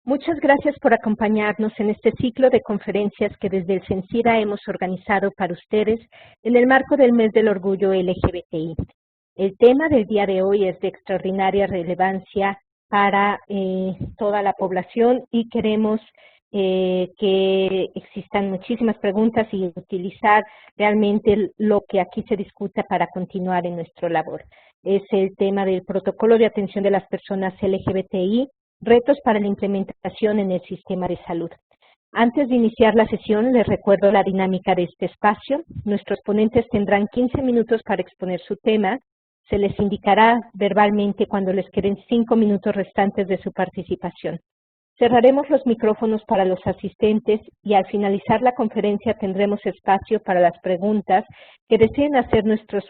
Muchas gracias por acompañarnos en este ciclo de conferencias que desde el CENSIDA hemos organizado para ustedes en el marco del Mes del Orgullo LGBTI. El tema del día de hoy es de extraordinaria relevancia para toda la población y queremos que existan muchísimas preguntas y utilizar realmente lo que aquí se discuta para continuar en nuestra labor. Es el tema del protocolo de atención de las personas LGBTI, retos para la implementación en el sistema de salud. Antes de iniciar la sesión, les recuerdo la dinámica de este espacio. Nuestros ponentes tendrán 15 minutos para exponer su tema. Se les indicará verbalmente cuando les queden 5 minutos restantes de su participación. Cerraremos los micrófonos para los asistentes y al finalizar la conferencia tendremos espacio para las preguntas que deseen hacer nuestros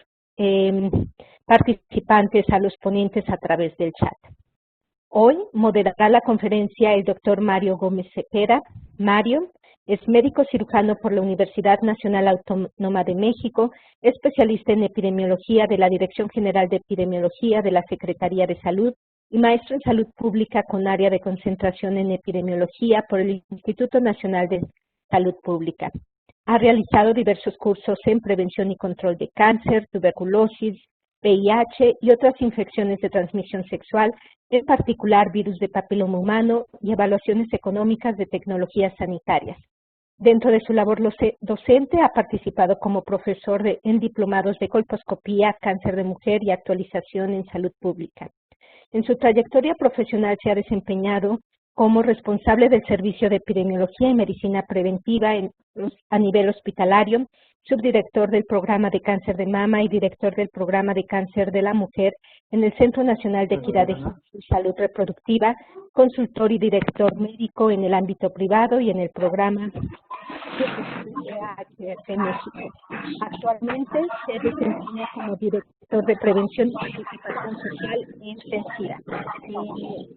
participantes a los ponentes a través del chat. Hoy moderará la conferencia el doctor Mario Gómez Cepeda. Mario es médico cirujano por la Universidad Nacional Autónoma de México, especialista en epidemiología de la Dirección General de Epidemiología de la Secretaría de Salud y maestro en salud pública con área de concentración en epidemiología por el Instituto Nacional de Salud Pública. Ha realizado diversos cursos en prevención y control de cáncer, tuberculosis, VIH y otras infecciones de transmisión sexual, en particular virus de papiloma humano y evaluaciones económicas de tecnologías sanitarias. Dentro de su labor docente ha participado como profesor en diplomados de colposcopía, cáncer de mujer y actualización en salud pública. En su trayectoria profesional se ha desempeñado como responsable del Servicio de Epidemiología y Medicina Preventiva a nivel hospitalario, subdirector del Programa de Cáncer de Mama y director del Programa de Cáncer de la Mujer en el Centro Nacional de Equidad y Salud Reproductiva, consultor y director médico en el ámbito privado y en el programa de México. Actualmente se desempeña como director de Prevención y Participación Social en CENSIDA.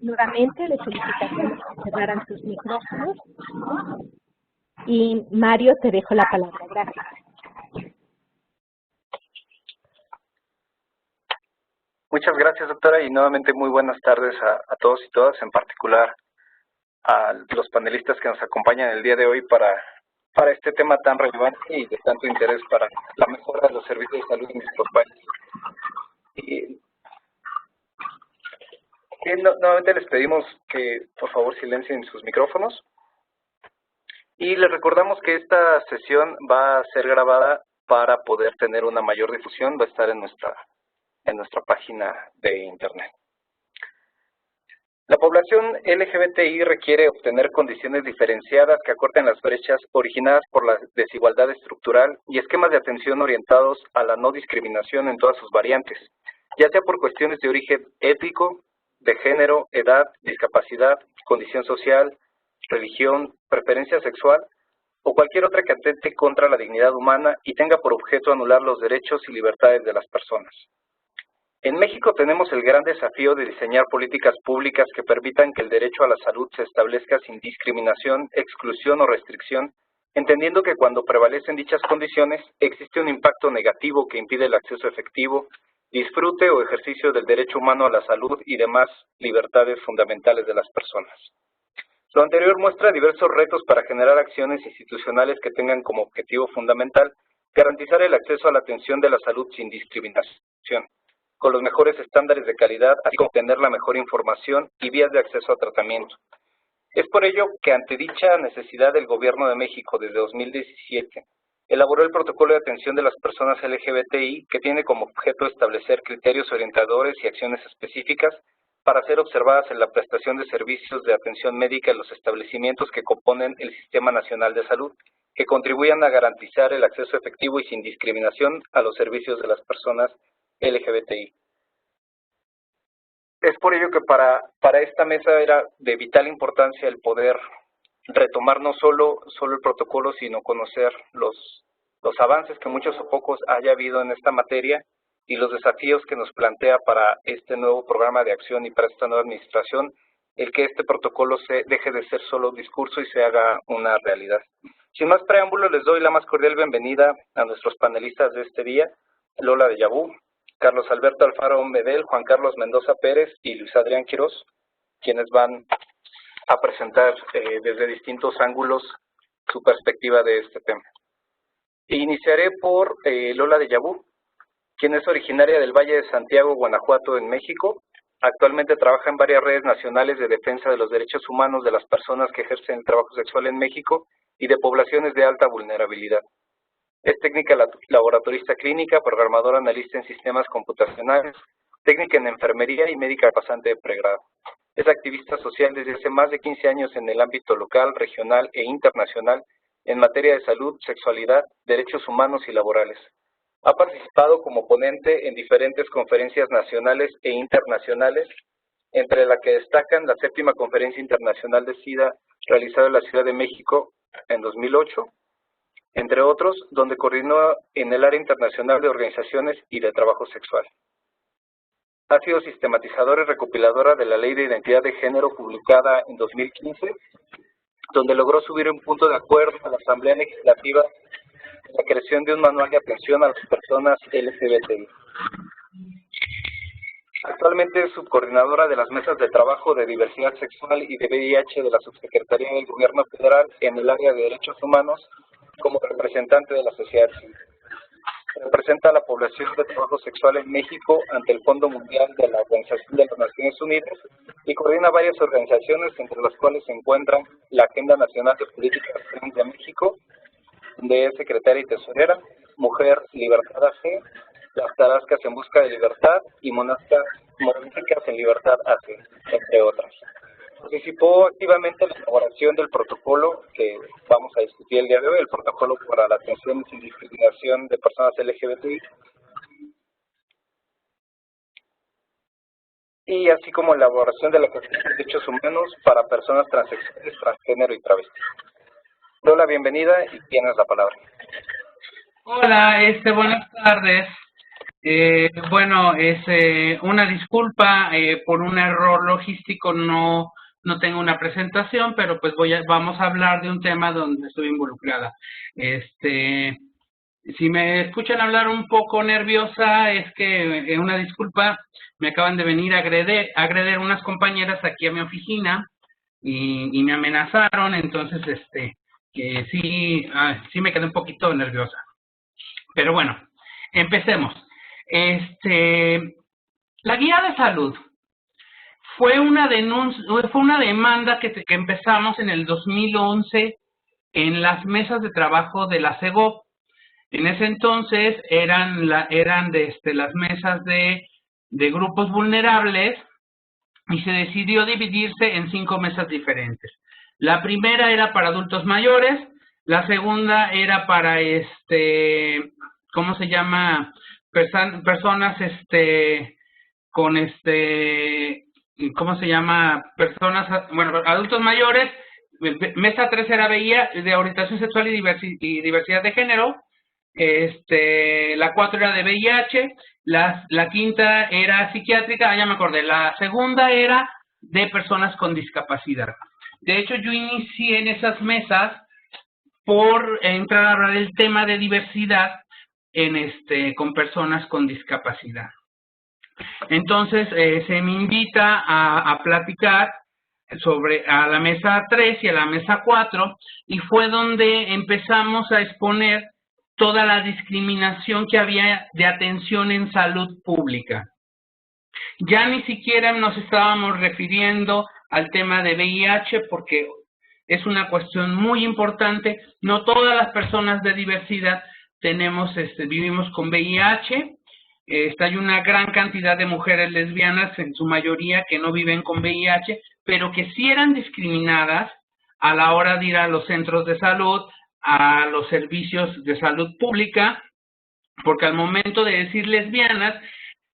Nuevamente le solicitaríamos que cerraran sus micrófonos. Y Mario, te dejo la palabra. Gracias. Muchas gracias, doctora, y nuevamente muy buenas tardes a todos y todas, en particular a los panelistas que nos acompañan el día de hoy para este tema tan relevante y de tanto interés para la mejora de los servicios de salud en nuestro país. Nuevamente les pedimos que por favor silencien sus micrófonos y les recordamos que esta sesión va a ser grabada para poder tener una mayor difusión, va a estar en nuestra página de internet. La población LGBTI requiere obtener condiciones diferenciadas que acorten las brechas originadas por la desigualdad estructural y esquemas de atención orientados a la no discriminación en todas sus variantes, ya sea por cuestiones de origen étnico, de género, edad, discapacidad, condición social, religión, preferencia sexual o cualquier otra que atente contra la dignidad humana y tenga por objeto anular los derechos y libertades de las personas. En México tenemos el gran desafío de diseñar políticas públicas que permitan que el derecho a la salud se establezca sin discriminación, exclusión o restricción, entendiendo que cuando prevalecen dichas condiciones existe un impacto negativo que impide el acceso efectivo, disfrute o ejercicio del derecho humano a la salud y demás libertades fundamentales de las personas. Lo anterior muestra diversos retos para generar acciones institucionales que tengan como objetivo fundamental garantizar el acceso a la atención de la salud sin discriminación, con los mejores estándares de calidad, así como tener la mejor información y vías de acceso a tratamiento. Es por ello que ante dicha necesidad del Gobierno de México desde 2017, elaboró el Protocolo de Atención de las Personas LGBTI que tiene como objeto establecer criterios orientadores y acciones específicas para ser observadas en la prestación de servicios de atención médica en los establecimientos que componen el Sistema Nacional de Salud, que contribuyan a garantizar el acceso efectivo y sin discriminación a los servicios de las personas LGBTI. Es por ello que para esta mesa era de vital importancia el poder retomar no solo el protocolo, sino conocer los avances que muchos o pocos haya habido en esta materia y los desafíos que nos plantea para este nuevo programa de acción y para esta nueva administración, el que este protocolo deje de ser solo un discurso y se haga una realidad. Sin más preámbulos, les doy la más cordial bienvenida a nuestros panelistas de este día, Lola de Yabú, Carlos Alberto Alfaro Medel, Juan Carlos Mendoza Pérez y Luis Adrián Quirós, quienes van a presentar desde distintos ángulos su perspectiva de este tema. Iniciaré por Lola de Yabú, quien es originaria del Valle de Santiago, Guanajuato, en México. Actualmente trabaja en varias redes nacionales de defensa de los derechos humanos de las personas que ejercen el trabajo sexual en México y de poblaciones de alta vulnerabilidad. Es técnica laboratorista clínica, programadora analista en sistemas computacionales, técnica en enfermería y médica pasante de pregrado. Es activista social desde hace más de 15 años en el ámbito local, regional e internacional en materia de salud, sexualidad, derechos humanos y laborales. Ha participado como ponente en diferentes conferencias nacionales e internacionales, entre las que destacan la 7ª Conferencia Internacional de SIDA realizada en la Ciudad de México en 2008, entre otros, donde coordinó en el área internacional de organizaciones y de trabajo sexual. Ha sido sistematizadora y recopiladora de la Ley de Identidad de Género publicada en 2015, donde logró subir un punto de acuerdo a la Asamblea Legislativa la creación de un manual de atención a las personas LGBTI. Actualmente es subcoordinadora de las mesas de trabajo de diversidad sexual y de VIH de la Subsecretaría del Gobierno Federal en el área de derechos humanos como representante de la sociedad civil. Representa a la población de trabajo sexual en México ante el Fondo Mundial de la Organización de las Naciones Unidas y coordina varias organizaciones, entre las cuales se encuentran la Agenda Nacional de Políticas Trans de México, donde es secretaria y tesorera, Mujer Libertad AC, Las Tarascas en Busca de Libertad y Monarcas en Libertad AC, entre otras. Participó activamente en la elaboración del protocolo que vamos a discutir el día de hoy, el protocolo para la atención sin discriminación de personas LGBTI, y así como la elaboración de la Constitución de Derechos Humanos para personas transexuales, transgénero y travestis. Lola, bienvenida y tienes la palabra. Hola, buenas tardes. Bueno, una disculpa por un error logístico, no tengo una presentación, pero pues vamos a hablar de un tema donde estoy involucrada. Si me escuchan hablar un poco nerviosa, es que una disculpa, me acaban de venir a agredir unas compañeras aquí a mi oficina y me amenazaron, entonces que sí me quedé un poquito nerviosa. Pero bueno, empecemos. La guía de salud fue una demanda que empezamos en el 2011 en las mesas de trabajo de la CEGOP. En ese entonces eran las mesas de grupos vulnerables y se decidió dividirse en 5 mesas diferentes. La primera era para adultos mayores, la segunda era para ¿cómo se llama? Personas con ¿cómo se llama? Personas, bueno, adultos mayores. Mesa 3 era de orientación sexual y diversidad de género. La 4 era de VIH, la quinta era psiquiátrica, ya me acordé, la segunda era de personas con discapacidad. De hecho, yo inicié en esas mesas por entrar a hablar del tema de diversidad con personas con discapacidad. Entonces, se me invita a platicar a la mesa 3 y a la mesa 4, y fue donde empezamos a exponer toda la discriminación que había de atención en salud pública. Ya ni siquiera nos estábamos refiriendo al tema de VIH porque es una cuestión muy importante. No todas las personas de diversidad vivimos con VIH. Hay una gran cantidad de mujeres lesbianas, en su mayoría, que no viven con VIH, pero que sí eran discriminadas a la hora de ir a los centros de salud, a los servicios de salud pública, porque al momento de decir lesbianas,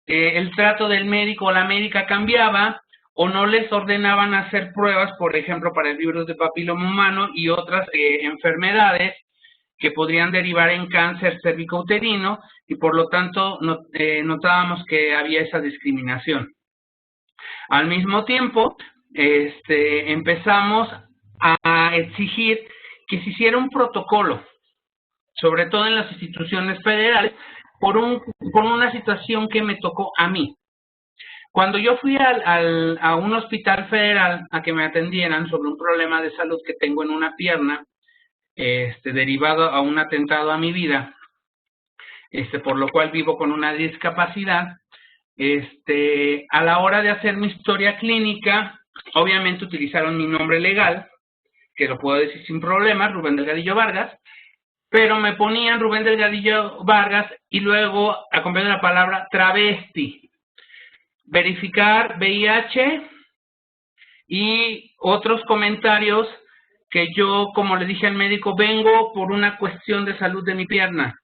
el trato del médico o la médica cambiaba, o no les ordenaban hacer pruebas, por ejemplo, para el virus de papiloma humano y otras enfermedades que podrían derivar en cáncer cervicouterino, y por lo tanto notábamos que había esa discriminación. Al mismo tiempo, empezamos a exigir que se hiciera un protocolo, sobre todo en las instituciones federales, por una situación que me tocó a mí. Cuando yo fui a un hospital federal a que me atendieran sobre un problema de salud que tengo en una pierna, derivado a un atentado a mi vida, por lo cual vivo con una discapacidad, a la hora de hacer mi historia clínica, obviamente utilizaron mi nombre legal, que lo puedo decir sin problema, Rubén Delgadillo Vargas, pero me ponían Rubén Delgadillo Vargas y luego acompañado de la palabra travesti. Verificar VIH y otros comentarios que yo, como le dije al médico, vengo por una cuestión de salud de mi pierna.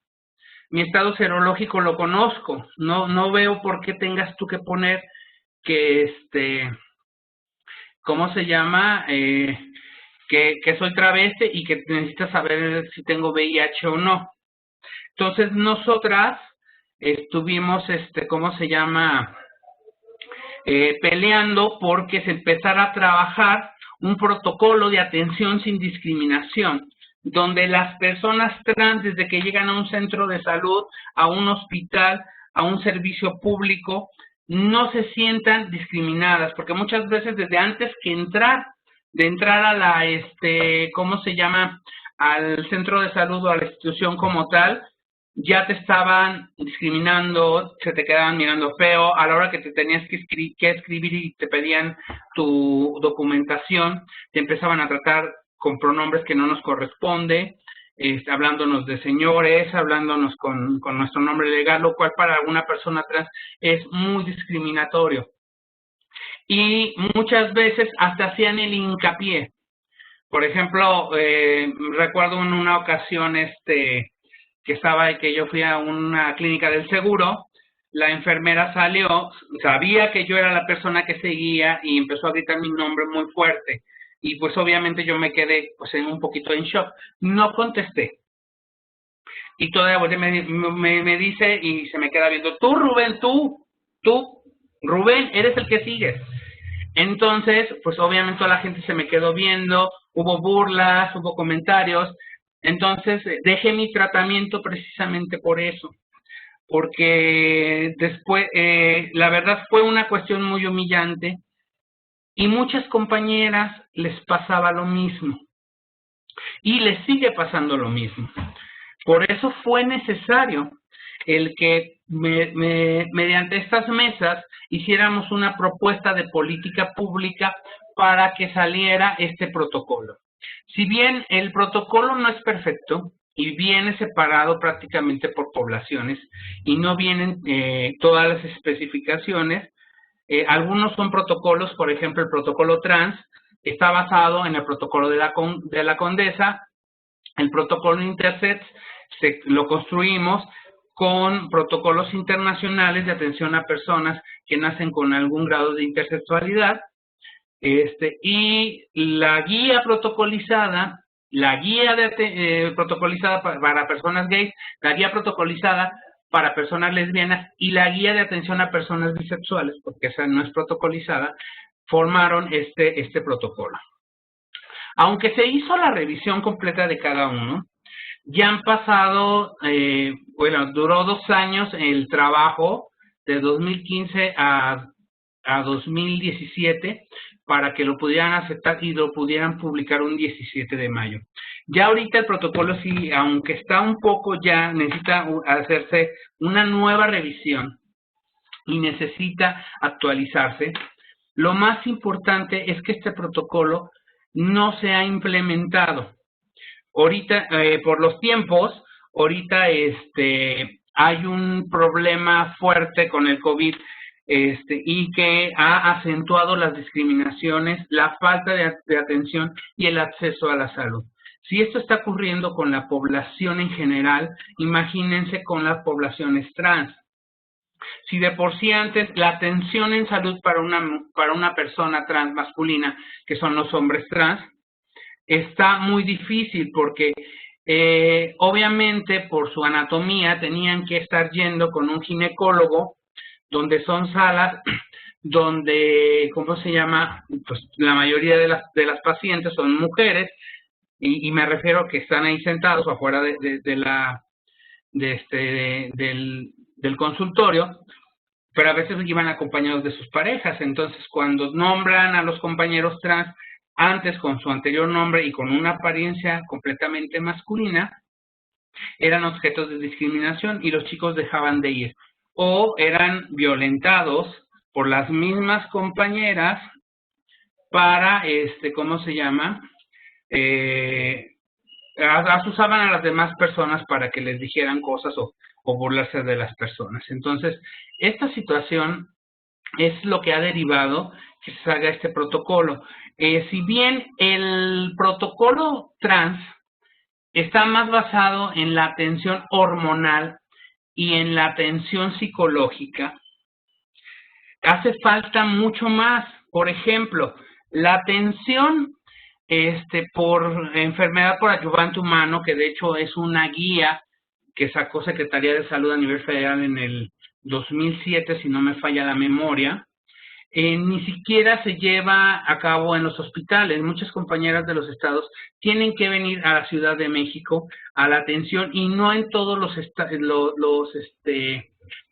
Mi estado serológico lo conozco. No veo por qué tengas tú que poner que, ¿cómo se llama? Que soy travesti y que necesitas saber si tengo VIH o no. Entonces, nosotras estuvimos, ¿cómo se llama? Peleando porque se empezara a trabajar un protocolo de atención sin discriminación, donde las personas trans, desde que llegan a un centro de salud, a un hospital, a un servicio público, no se sientan discriminadas, porque muchas veces desde antes que entrar a la, ¿cómo se llama?, al centro de salud o a la institución como tal, ya te estaban discriminando, se te quedaban mirando feo, a la hora que te tenías que escribir y te pedían tu documentación, te empezaban a tratar con pronombres que no nos corresponde, hablándonos de señores, hablándonos con nuestro nombre legal, lo cual para alguna persona trans es muy discriminatorio. Y muchas veces hasta hacían el hincapié. Por ejemplo, recuerdo en una ocasión que yo fui a una clínica del seguro, la enfermera salió, sabía que yo era la persona que seguía y empezó a gritar mi nombre muy fuerte. Y pues obviamente yo me quedé pues un poquito en shock. No contesté. Y todavía me dice y se me queda viendo, tú Rubén, tú, Rubén, eres el que sigues. Entonces, pues obviamente toda la gente se me quedó viendo, hubo burlas, hubo comentarios. Entonces, dejé mi tratamiento precisamente por eso, porque después, la verdad fue una cuestión muy humillante y muchas compañeras les pasaba lo mismo y les sigue pasando lo mismo. Por eso fue necesario el que mediante estas mesas hiciéramos una propuesta de política pública para que saliera este protocolo. Si bien el protocolo no es perfecto y viene separado prácticamente por poblaciones y no vienen todas las especificaciones, algunos son protocolos, por ejemplo, el protocolo trans está basado en el protocolo de la Condesa, el protocolo Intersex lo construimos con protocolos internacionales de atención a personas que nacen con algún grado de intersexualidad, y la guía protocolizada, protocolizada para personas gays, la guía protocolizada para personas lesbianas y la guía de atención a personas bisexuales, porque esa no es protocolizada, formaron este protocolo. Aunque se hizo la revisión completa de cada uno, ya han pasado, duró 2 años el trabajo, de 2015 a 2017, para que lo pudieran aceptar y lo pudieran publicar un 17 de mayo. Ya ahorita el protocolo sí, aunque está un poco ya, necesita hacerse una nueva revisión y necesita actualizarse. Lo más importante es que este protocolo no se ha implementado. Ahorita, por los tiempos, ahorita hay un problema fuerte con el COVID y que ha acentuado las discriminaciones, la falta de atención y el acceso a la salud. Si esto está ocurriendo con la población en general, imagínense con las poblaciones trans. Si de por sí antes la atención en salud para una persona trans masculina, que son los hombres trans, está muy difícil porque obviamente por su anatomía tenían que estar yendo con un ginecólogo, donde son salas donde, ¿cómo se llama? Pues la mayoría de las pacientes son mujeres y me refiero a que están ahí sentados afuera del consultorio, pero a veces iban acompañados de sus parejas. Entonces, cuando nombran a los compañeros trans antes con su anterior nombre y con una apariencia completamente masculina, eran objetos de discriminación y los chicos dejaban de ir. O eran violentados por las mismas compañeras para, ¿cómo se llama? Asusaban a las demás personas para que les dijeran cosas o burlarse de las personas. Entonces, esta situación es lo que ha derivado que se haga este protocolo. Si bien el protocolo trans está más basado en la atención hormonal y en la atención psicológica, hace falta mucho más. Por ejemplo, la atención por enfermedad por adyuvante humano, que de hecho es una guía que sacó Secretaría de Salud a nivel federal en el 2007, si no me falla la memoria, ni siquiera se lleva a cabo en los hospitales. Muchas compañeras de los estados tienen que venir a la Ciudad de México a la atención y no en todos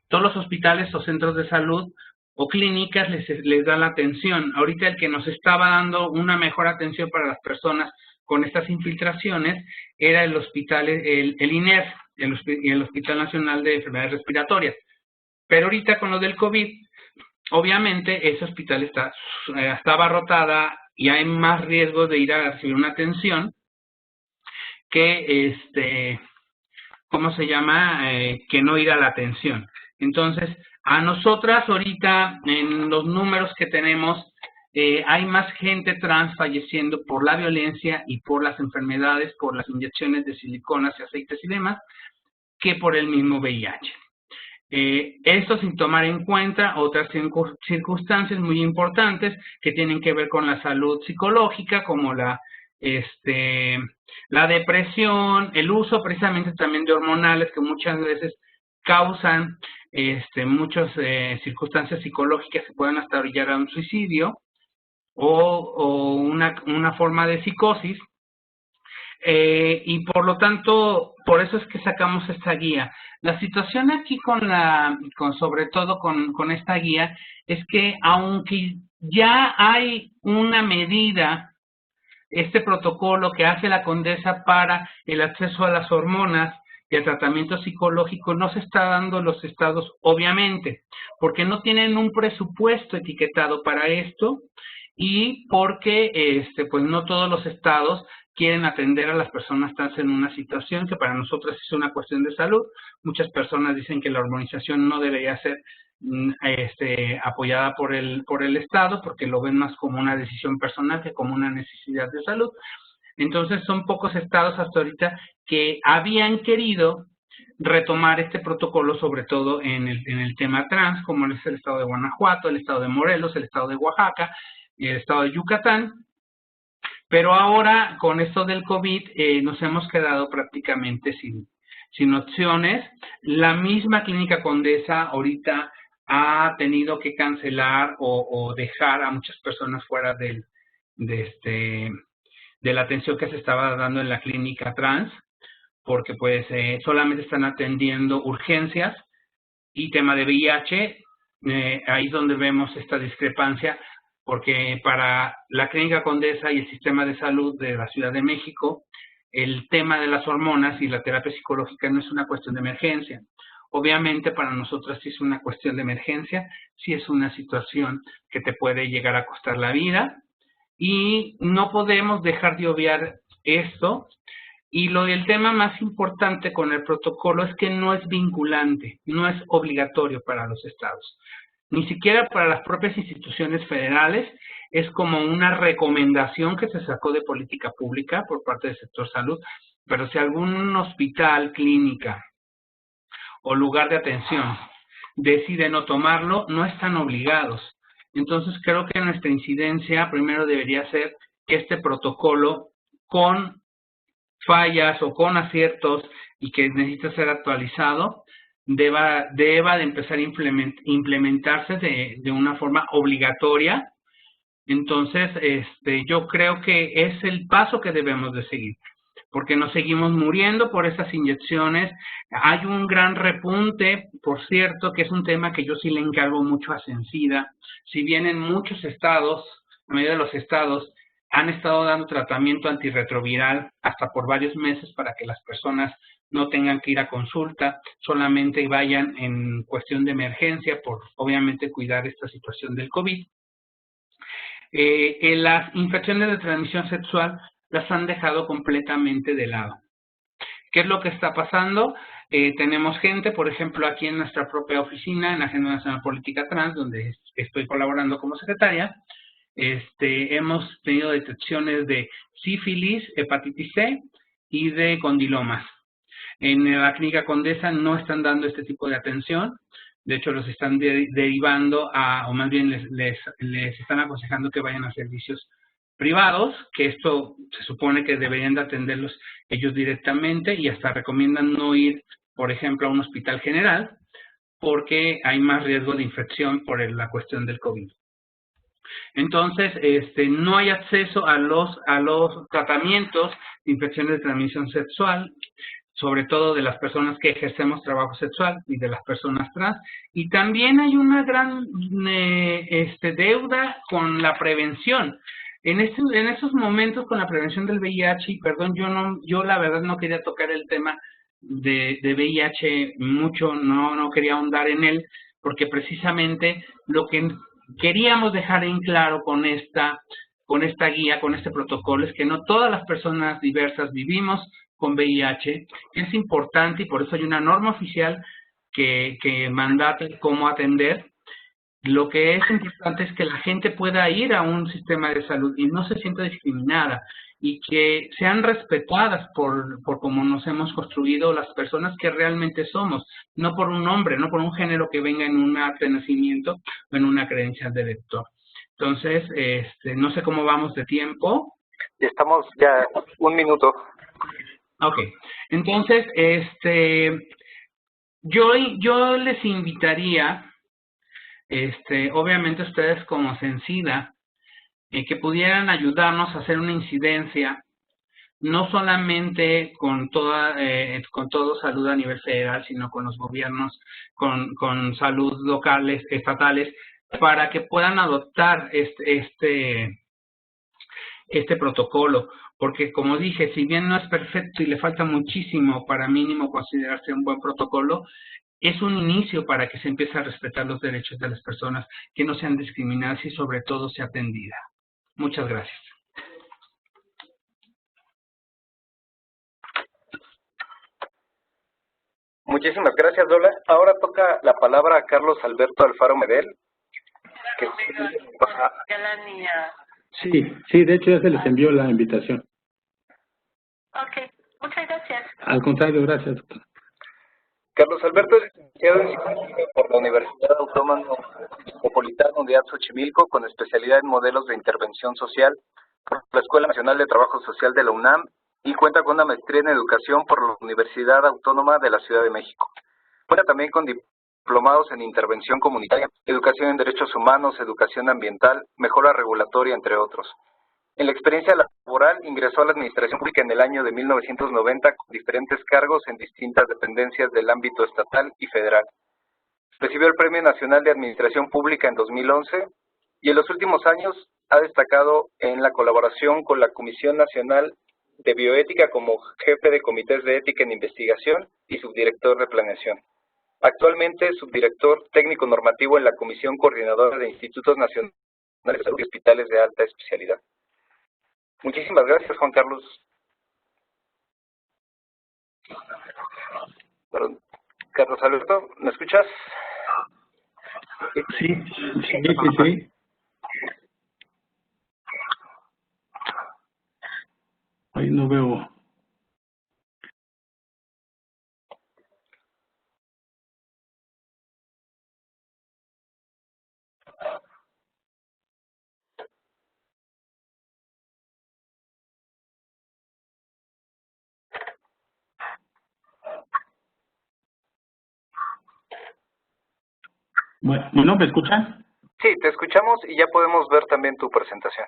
todos los hospitales o centros de salud o clínicas les da la atención. Ahorita el que nos estaba dando una mejor atención para las personas con estas infiltraciones era el hospital, el INER, el Hospital Nacional de Enfermedades Respiratorias. Pero ahorita con lo del COVID, obviamente ese hospital está abarrotada y hay más riesgo de ir a recibir una atención que, ¿cómo se llama? Que no ir a la atención. Entonces, a nosotras ahorita, en los números que tenemos, hay más gente trans falleciendo por la violencia y por las enfermedades, por las inyecciones de siliconas y aceites y demás, que por el mismo VIH. Esto sin tomar en cuenta otras circunstancias muy importantes que tienen que ver con la salud psicológica, como la depresión, el uso precisamente también de hormonales que muchas veces causan muchas circunstancias psicológicas que pueden hasta orillar a un suicidio o una forma de psicosis. Y por lo tanto, por eso es que sacamos esta guía. La situación aquí sobre todo con esta guía es que aunque ya hay una medida, este protocolo que hace la Condesa para el acceso a las hormonas y el tratamiento psicológico, no se está dando en los estados, obviamente, porque no tienen un presupuesto etiquetado para esto y porque pues no todos los estados quieren atender a las personas trans en una situación que para nosotros es una cuestión de salud. Muchas personas dicen que la hormonización no debería ser apoyada por el Estado porque lo ven más como una decisión personal que como una necesidad de salud. Entonces son pocos estados hasta ahorita que habían querido retomar este protocolo, sobre todo en el tema trans, como es el estado de Guanajuato, el estado de Morelos, el estado de Oaxaca, el estado de Yucatán. Pero ahora, con esto del COVID, nos hemos quedado prácticamente sin opciones. La misma Clínica Condesa ahorita ha tenido que cancelar o dejar a muchas personas fuera de la atención que se estaba dando en la clínica trans, porque pues solamente están atendiendo urgencias y tema de VIH. Ahí es donde vemos esta discrepancia, porque para la Clínica Condesa y el sistema de salud de la Ciudad de México, el tema de las hormonas y la terapia psicológica no es una cuestión de emergencia. Obviamente para nosotros sí es una cuestión de emergencia, sí es una situación que te puede llegar a costar la vida y no podemos dejar de obviar esto. Y el tema más importante con el protocolo es que no es vinculante, no es obligatorio para los estados. Ni siquiera para las propias instituciones federales, es como una recomendación que se sacó de política pública por parte del sector salud, pero si algún hospital, clínica o lugar de atención decide no tomarlo, no están obligados. Entonces creo que nuestra incidencia primero debería ser que este protocolo con fallas o con aciertos y que necesita ser actualizado, deba de empezar a implementarse de una forma obligatoria. Entonces, yo creo que es el paso que debemos de seguir. porque nos seguimos muriendo por estas inyecciones. Hay un gran repunte, por cierto, que es un tema que yo sí le encargo mucho a Cencida. Si bien en muchos estados, la mayoría de los estados, han estado dando tratamiento antirretroviral hasta por varios meses para que las personas no tengan que ir a consulta, solamente vayan en cuestión de emergencia por, obviamente, cuidar esta situación del COVID. En las infecciones de transmisión sexual las han dejado completamente de lado. ¿Qué es lo que está pasando? Tenemos gente, por ejemplo, aquí en nuestra propia oficina, en la Agenda Nacional Política Trans, donde estoy colaborando como secretaria, hemos tenido detecciones de sífilis, hepatitis C y de condilomas. En la Clínica Condesa no están dando este tipo de atención, de hecho los están derivando a, o más bien les están aconsejando que vayan a servicios privados, que esto se supone que deberían de atenderlos ellos directamente y hasta recomiendan no ir, por ejemplo, a un hospital general, porque hay más riesgo de infección por la cuestión del COVID. Entonces, no hay acceso a los tratamientos de infecciones de transmisión sexual, sobre todo de las personas que ejercemos trabajo sexual y de las personas trans. Y también hay una gran deuda con la prevención. En esos momentos con la prevención del VIH, y perdón, yo la verdad no quería tocar el tema de VIH mucho, no quería ahondar en él, porque precisamente lo que queríamos dejar en claro con esta guía, con este protocolo, es que no todas las personas diversas vivimos con VIH. Es importante y por eso hay una norma oficial que mandata cómo atender. Lo que es importante es que la gente pueda ir a un sistema de salud y no se sienta discriminada y que sean respetadas por cómo nos hemos construido las personas que realmente somos, no por un nombre, no por un género que venga en un acta de nacimiento o en una credencial de lector. Entonces, no sé cómo vamos de tiempo. Estamos ya 1 minuto. Ok, entonces, yo les invitaría, obviamente ustedes como Cencida, que pudieran ayudarnos a hacer una incidencia, no solamente con todo salud a nivel federal, sino con los gobiernos, con salud locales, estatales, para que puedan adoptar este protocolo, porque como dije, si bien no es perfecto y le falta muchísimo para mínimo considerarse un buen protocolo, es un inicio para que se empiece a respetar los derechos de las personas, que no sean discriminadas y sobre todo sea atendida. Muchas gracias. Muchísimas gracias, Lola. Ahora toca la palabra a Carlos Alberto Alfaro Medel. Que... Sí, de hecho ya se les envió la invitación. Ok, muchas gracias. Al contrario, gracias, doctor. Carlos Alberto es licenciado en Psicología por la Universidad Autónoma Metropolitana Unidad Xochimilco, con especialidad en modelos de intervención social por la Escuela Nacional de Trabajo Social de la UNAM y cuenta con una maestría en educación por la Universidad Autónoma de la Ciudad de México. Cuenta también con diplomados en intervención comunitaria, educación en derechos humanos, educación ambiental, mejora regulatoria, entre otros. En la experiencia laboral ingresó a la Administración Pública en el año de 1990 con diferentes cargos en distintas dependencias del ámbito estatal y federal. Recibió el Premio Nacional de Administración Pública en 2011 y en los últimos años ha destacado en la colaboración con la Comisión Nacional de Bioética como jefe de comités de ética en investigación y subdirector de planeación. Actualmente es subdirector técnico normativo en la Comisión Coordinadora de Institutos Nacionales de Salud y Hospitales de Alta Especialidad. Muchísimas gracias, Juan Carlos. Perdón. Carlos Alberto, ¿me escuchas? Sí. Ahí no veo. Bueno, ¿me escuchan? Sí, te escuchamos y ya podemos ver también tu presentación.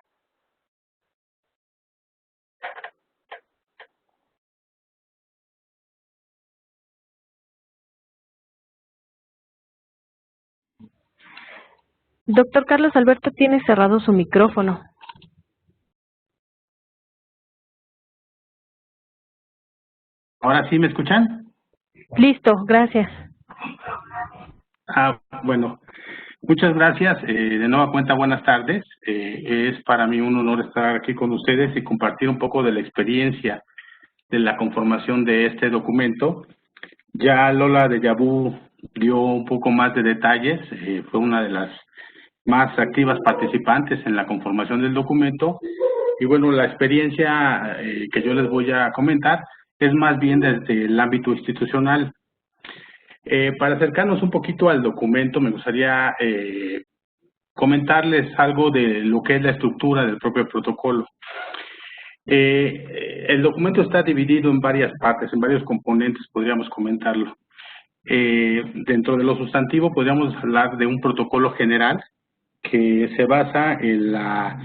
Doctor Carlos Alberto tiene cerrado su micrófono. ¿Ahora sí me escuchan? Listo, gracias. Bueno, muchas gracias. De nueva cuenta, buenas tardes. Es para mí un honor estar aquí con ustedes y compartir un poco de la experiencia de la conformación de este documento. Ya Lola de Yabú dio un poco más de detalles, fue una de las más activas participantes en la conformación del documento. Y bueno, la experiencia que yo les voy a comentar es más bien desde el ámbito institucional. Para acercarnos un poquito al documento, me gustaría comentarles algo de lo que es la estructura del propio protocolo. El documento está dividido en varias partes, en varios componentes, podríamos comentarlo. Dentro de lo sustantivo podríamos hablar de un protocolo general que se basa en la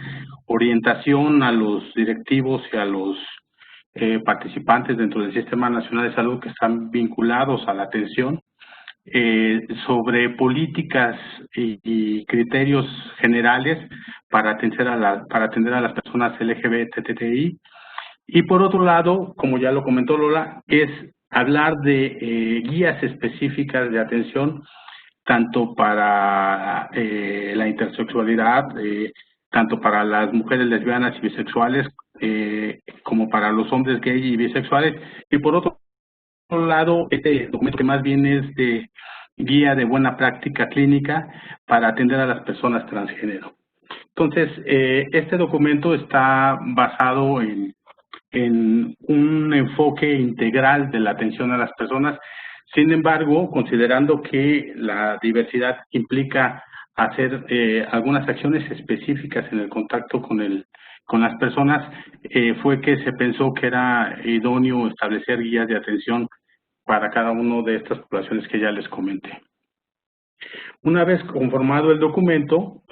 orientación a los directivos y a los participantes dentro del Sistema Nacional de Salud que están vinculados a la atención sobre políticas y criterios generales para atender a las personas LGBTI. Y por otro lado, como ya lo comentó Lola, es hablar de guías específicas de atención tanto para la intersexualidad, tanto para las mujeres lesbianas y bisexuales, como para los hombres gay y bisexuales. Y por otro lado, este documento que más bien es de guía de buena práctica clínica para atender a las personas transgénero. Entonces, este documento está basado en un enfoque integral de la atención a las personas. Sin embargo, considerando que la diversidad implica hacer algunas acciones específicas en el contacto con las personas, fue que se pensó que era idóneo establecer guías de atención para cada una de estas poblaciones que ya les comenté. Una vez conformado el documento,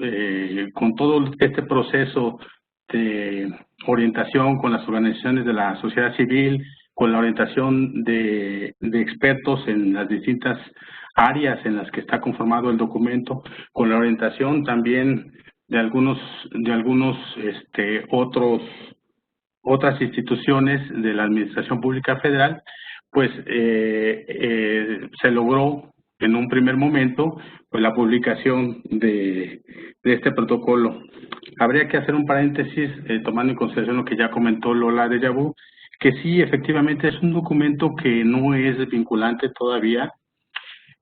con todo este proceso de orientación con las organizaciones de la sociedad civil, con la orientación de expertos en las distintas áreas en las que está conformado el documento, con la orientación también de otras instituciones de la Administración Pública Federal, pues se logró en un primer momento pues la publicación de este protocolo. Habría que hacer un paréntesis tomando en consideración lo que ya comentó Lola de Yabú, que sí, efectivamente es un documento que no es vinculante todavía,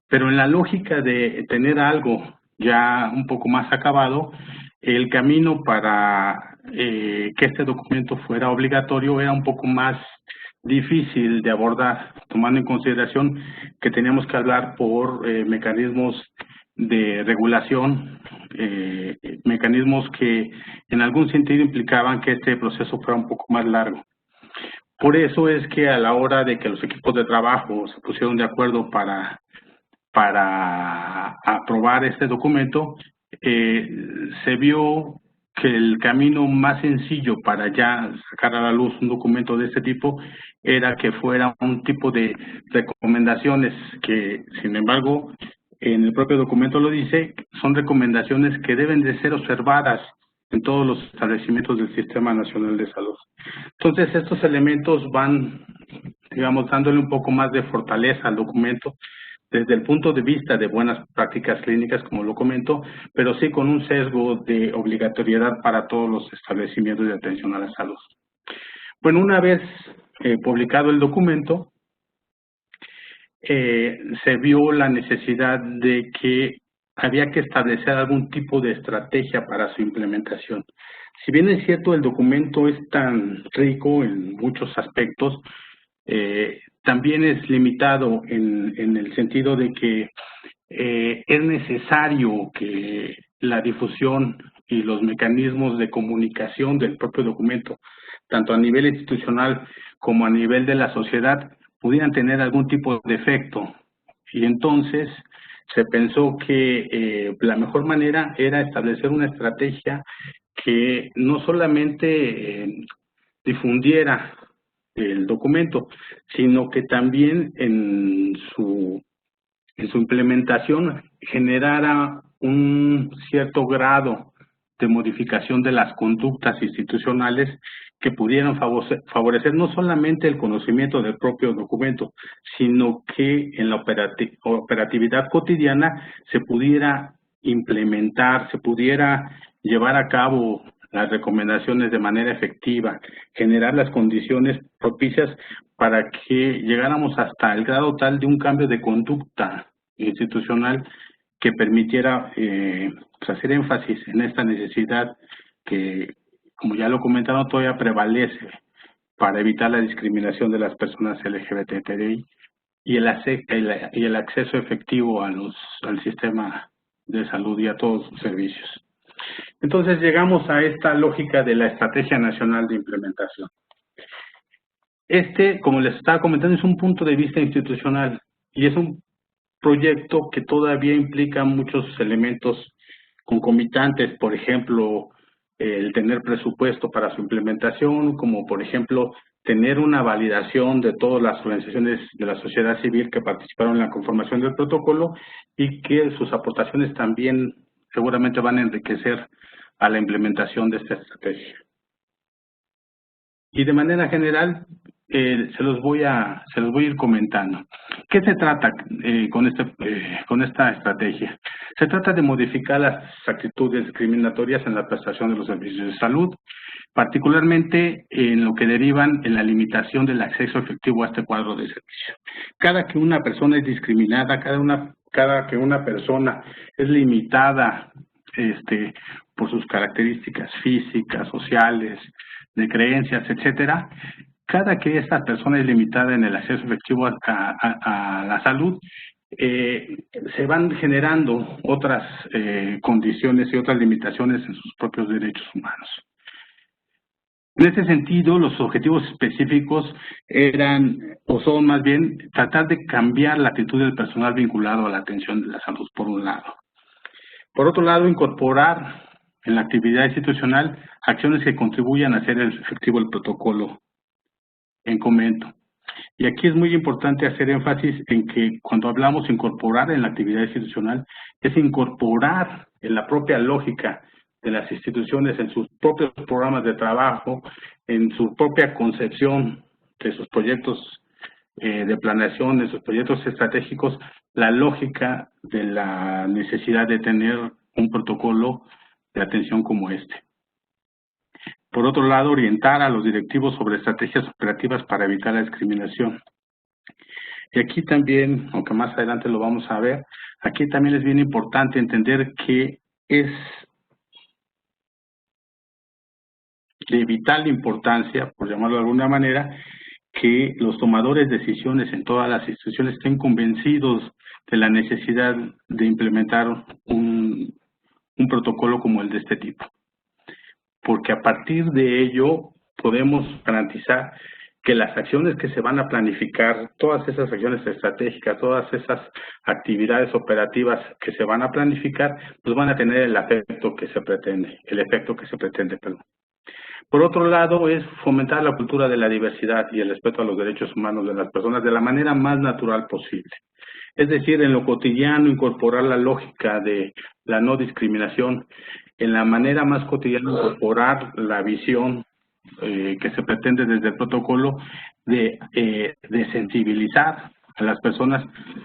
pero en la lógica de tener algo ya un poco más acabado, el camino para que este documento fuera obligatorio era un poco más difícil de abordar, tomando en consideración que teníamos que hablar por mecanismos de regulación, mecanismos que en algún sentido implicaban que este proceso fuera un poco más largo. Por eso es que a la hora de que los equipos de trabajo se pusieron de acuerdo para aprobar este documento, se vio que el camino más sencillo para ya sacar a la luz un documento de este tipo era que fuera un tipo de recomendaciones que, sin embargo, en el propio documento lo dice, son recomendaciones que deben de ser observadas en todos los establecimientos del Sistema Nacional de Salud. Entonces, estos elementos van, digamos, dándole un poco más de fortaleza al documento desde el punto de vista de buenas prácticas clínicas, como lo comento, pero sí con un sesgo de obligatoriedad para todos los establecimientos de atención a la salud. Bueno, una vez publicado el documento, se vio la necesidad de que había que establecer algún tipo de estrategia para su implementación. Si bien es cierto, el documento es tan rico en muchos aspectos, también es limitado en el sentido de que es necesario que la difusión y los mecanismos de comunicación del propio documento, tanto a nivel institucional como a nivel de la sociedad, pudieran tener algún tipo de efecto. Y entonces se pensó que la mejor manera era establecer una estrategia que no solamente difundiera el documento, sino que también en su implementación generara un cierto grado de modificación de las conductas institucionales que pudieran favorecer no solamente el conocimiento del propio documento, sino que en la operatividad cotidiana se pudiera implementar, se pudiera llevar a cabo las recomendaciones de manera efectiva, generar las condiciones propicias para que llegáramos hasta el grado tal de un cambio de conducta institucional que permitiera hacer énfasis en esta necesidad que, como ya lo comentaron, todavía prevalece para evitar la discriminación de las personas LGBTI y el acceso efectivo al sistema de salud y a todos sus servicios. Entonces llegamos a esta lógica de la Estrategia Nacional de Implementación. Como les estaba comentando, es un punto de vista institucional y es un proyecto que todavía implica muchos elementos concomitantes, por ejemplo, el tener presupuesto para su implementación, como por ejemplo, tener una validación de todas las organizaciones de la sociedad civil que participaron en la conformación del protocolo y que sus aportaciones también seguramente van a enriquecer a la implementación de esta estrategia. Y de manera general, se los voy a ir comentando. ¿Qué se trata con esta estrategia? Se trata de modificar las actitudes discriminatorias en la prestación de los servicios de salud, particularmente en lo que derivan en la limitación del acceso efectivo a este cuadro de servicio. Cada que una persona es discriminada, cada que una persona es limitada por sus características físicas, sociales, de creencias, etcétera, cada que esta persona es limitada en el acceso efectivo a la salud, se van generando otras condiciones y otras limitaciones en sus propios derechos humanos. En ese sentido, los objetivos específicos eran, o son más bien, tratar de cambiar la actitud del personal vinculado a la atención de la salud, por un lado. Por otro lado, incorporar en la actividad institucional acciones que contribuyan a hacer efectivo el protocolo en comento. Y aquí es muy importante hacer énfasis en que cuando hablamos de incorporar en la actividad institucional, es incorporar en la propia lógica de las instituciones, en sus propios programas de trabajo, en su propia concepción de sus proyectos de planeación, de sus proyectos estratégicos, la lógica de la necesidad de tener un protocolo de atención como este. Por otro lado, orientar a los directivos sobre estrategias operativas para evitar la discriminación. Y aquí también, aunque más adelante lo vamos a ver, aquí también es bien importante entender que es de vital importancia, por llamarlo de alguna manera, que los tomadores de decisiones en todas las instituciones estén convencidos de la necesidad de implementar un protocolo como el de este tipo. Porque a partir de ello podemos garantizar que las acciones que se van a planificar, todas esas acciones estratégicas, todas esas actividades operativas que se van a planificar, pues van a tener el efecto que se pretende, perdón. Por otro lado, es fomentar la cultura de la diversidad y el respeto a los derechos humanos de las personas de la manera más natural posible. Es decir, en lo cotidiano, incorporar la lógica de la no discriminación, en la manera más cotidiana, incorporar la visión que se pretende desde el protocolo de sensibilizar a las personas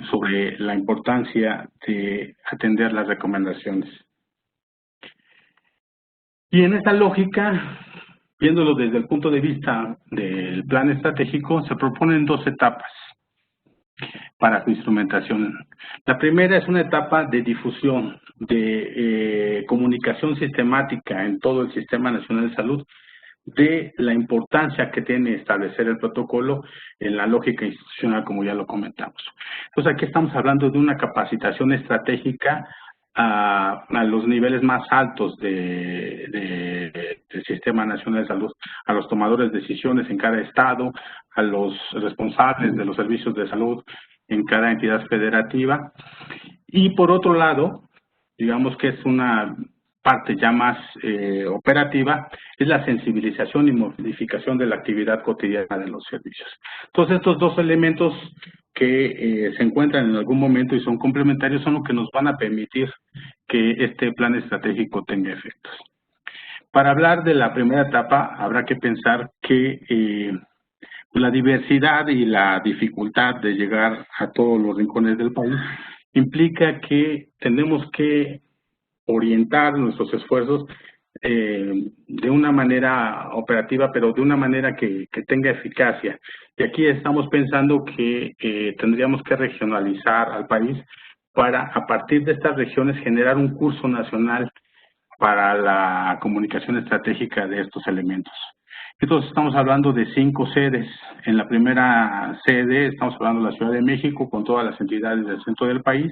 sobre la importancia de atender las recomendaciones. Y en esta lógica, viéndolo desde el punto de vista del plan estratégico, se proponen 2 etapas para su instrumentación. La primera es una etapa de difusión, de comunicación sistemática en todo el Sistema Nacional de Salud, de la importancia que tiene establecer el protocolo en la lógica institucional, como ya lo comentamos. Entonces, aquí estamos hablando de una capacitación estratégica a los niveles más altos del Sistema Nacional de Salud, a los tomadores de decisiones en cada estado, a los responsables de los servicios de salud en cada entidad federativa. Y por otro lado, digamos que es una parte ya más operativa, es la sensibilización y modificación de la actividad cotidiana de los servicios. Entonces, estos 2 elementos que se encuentran en algún momento y son complementarios son los que nos van a permitir que este plan estratégico tenga efectos. Para hablar de la primera etapa, habrá que pensar que la diversidad y la dificultad de llegar a todos los rincones del país implica que tenemos que orientar nuestros esfuerzos de una manera operativa, pero de una manera que tenga eficacia. Y aquí estamos pensando que tendríamos que regionalizar al país para, a partir de estas regiones, generar un curso nacional para la comunicación estratégica de estos elementos. Entonces estamos hablando de 5 sedes. En la primera sede estamos hablando de la Ciudad de México con todas las entidades del centro del país.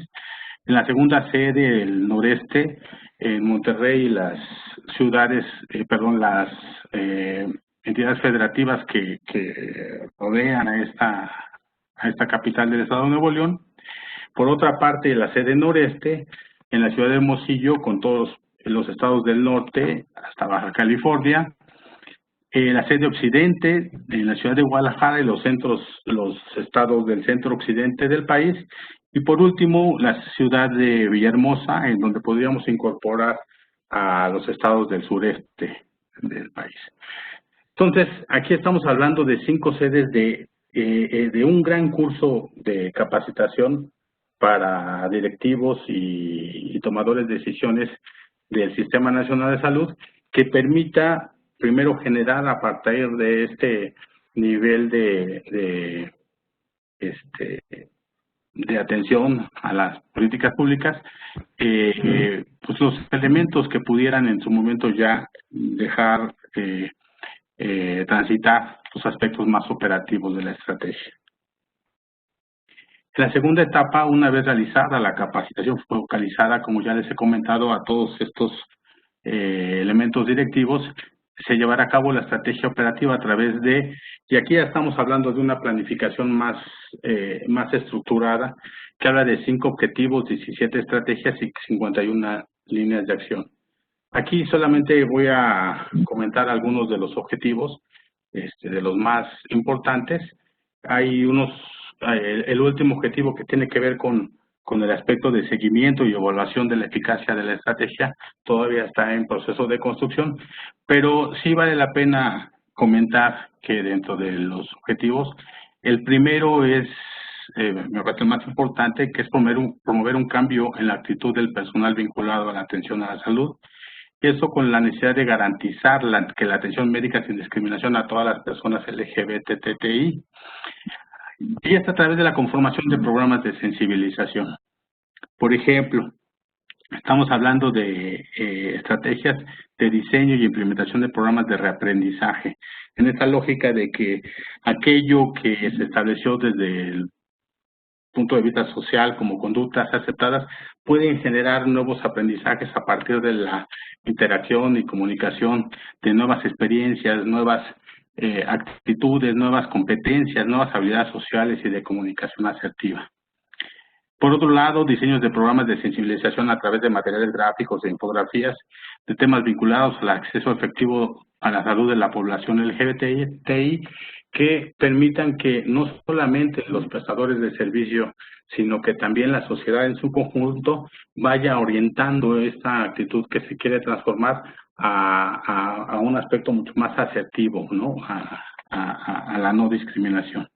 En la segunda sede, el noreste, en Monterrey, las ciudades, las entidades federativas que rodean a esta capital del estado de Nuevo León. Por otra parte, la sede noreste, en la ciudad de Hermosillo, con todos los estados del norte hasta Baja California. La sede occidente, en la ciudad de Guadalajara y los estados del centro occidente del país. Y por último, la ciudad de Villahermosa, en donde podríamos incorporar a los estados del sureste del país. Entonces, aquí estamos hablando de 5 sedes de un gran curso de capacitación para directivos y tomadores de decisiones del Sistema Nacional de Salud, que permita primero generar a partir de este nivel de atención a las políticas públicas, pues los elementos que pudieran en su momento ya dejar transitar los aspectos más operativos de la estrategia. En la segunda etapa, una vez realizada la capacitación focalizada, como ya les he comentado, a todos estos elementos directivos, se llevará a cabo la estrategia operativa a través de, y aquí ya estamos hablando de una planificación más estructurada, que habla de 5 objetivos, 17 estrategias y 51 líneas de acción. Aquí solamente voy a comentar algunos de los objetivos, de los más importantes. Hay el último objetivo que tiene que ver con el aspecto de seguimiento y evaluación de la eficacia de la estrategia, todavía está en proceso de construcción, pero sí vale la pena comentar que dentro de los objetivos, el primero es, me parece el más importante, que es promover un cambio en la actitud del personal vinculado a la atención a la salud, y eso con la necesidad de garantizar que la atención médica sin discriminación a todas las personas LGBTTI, y esto a través de la conformación de programas de sensibilización. Por ejemplo, estamos hablando de estrategias de diseño y implementación de programas de reaprendizaje, en esta lógica de que aquello que se estableció desde el punto de vista social como conductas aceptadas pueden generar nuevos aprendizajes a partir de la interacción y comunicación de nuevas experiencias, nuevas actitudes, nuevas competencias, nuevas habilidades sociales y de comunicación asertiva. Por otro lado, diseños de programas de sensibilización a través de materiales gráficos e infografías de temas vinculados al acceso efectivo a la salud de la población LGBTI que permitan que no solamente los prestadores de servicio, sino que también la sociedad en su conjunto vaya orientando esta actitud que se quiere transformar a un aspecto mucho más asertivo, ¿no? A la no discriminación.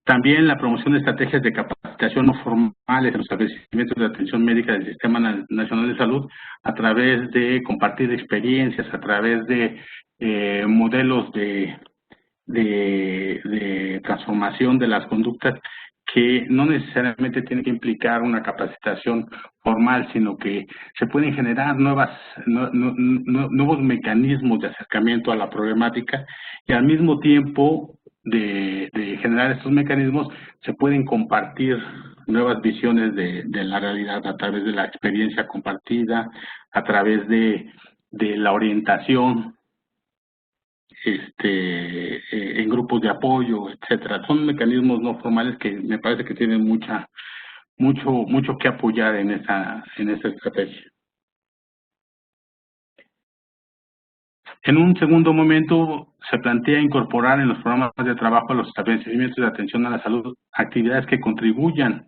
También la promoción de estrategias de capacitación no formales en los establecimientos de atención médica del Sistema Nacional de Salud a través de compartir experiencias, a través de modelos de transformación de las conductas que no necesariamente tiene que implicar una capacitación formal, sino que se pueden generar nuevos mecanismos de acercamiento a la problemática y al mismo tiempo de generar estos mecanismos se pueden compartir nuevas visiones de la realidad a través de la experiencia compartida, a través de la orientación en grupos de apoyo, etcétera. Son mecanismos no formales que me parece que tienen mucho que apoyar en esta estrategia. En un segundo momento se plantea incorporar en los programas de trabajo a los establecimientos de atención a la salud actividades que contribuyan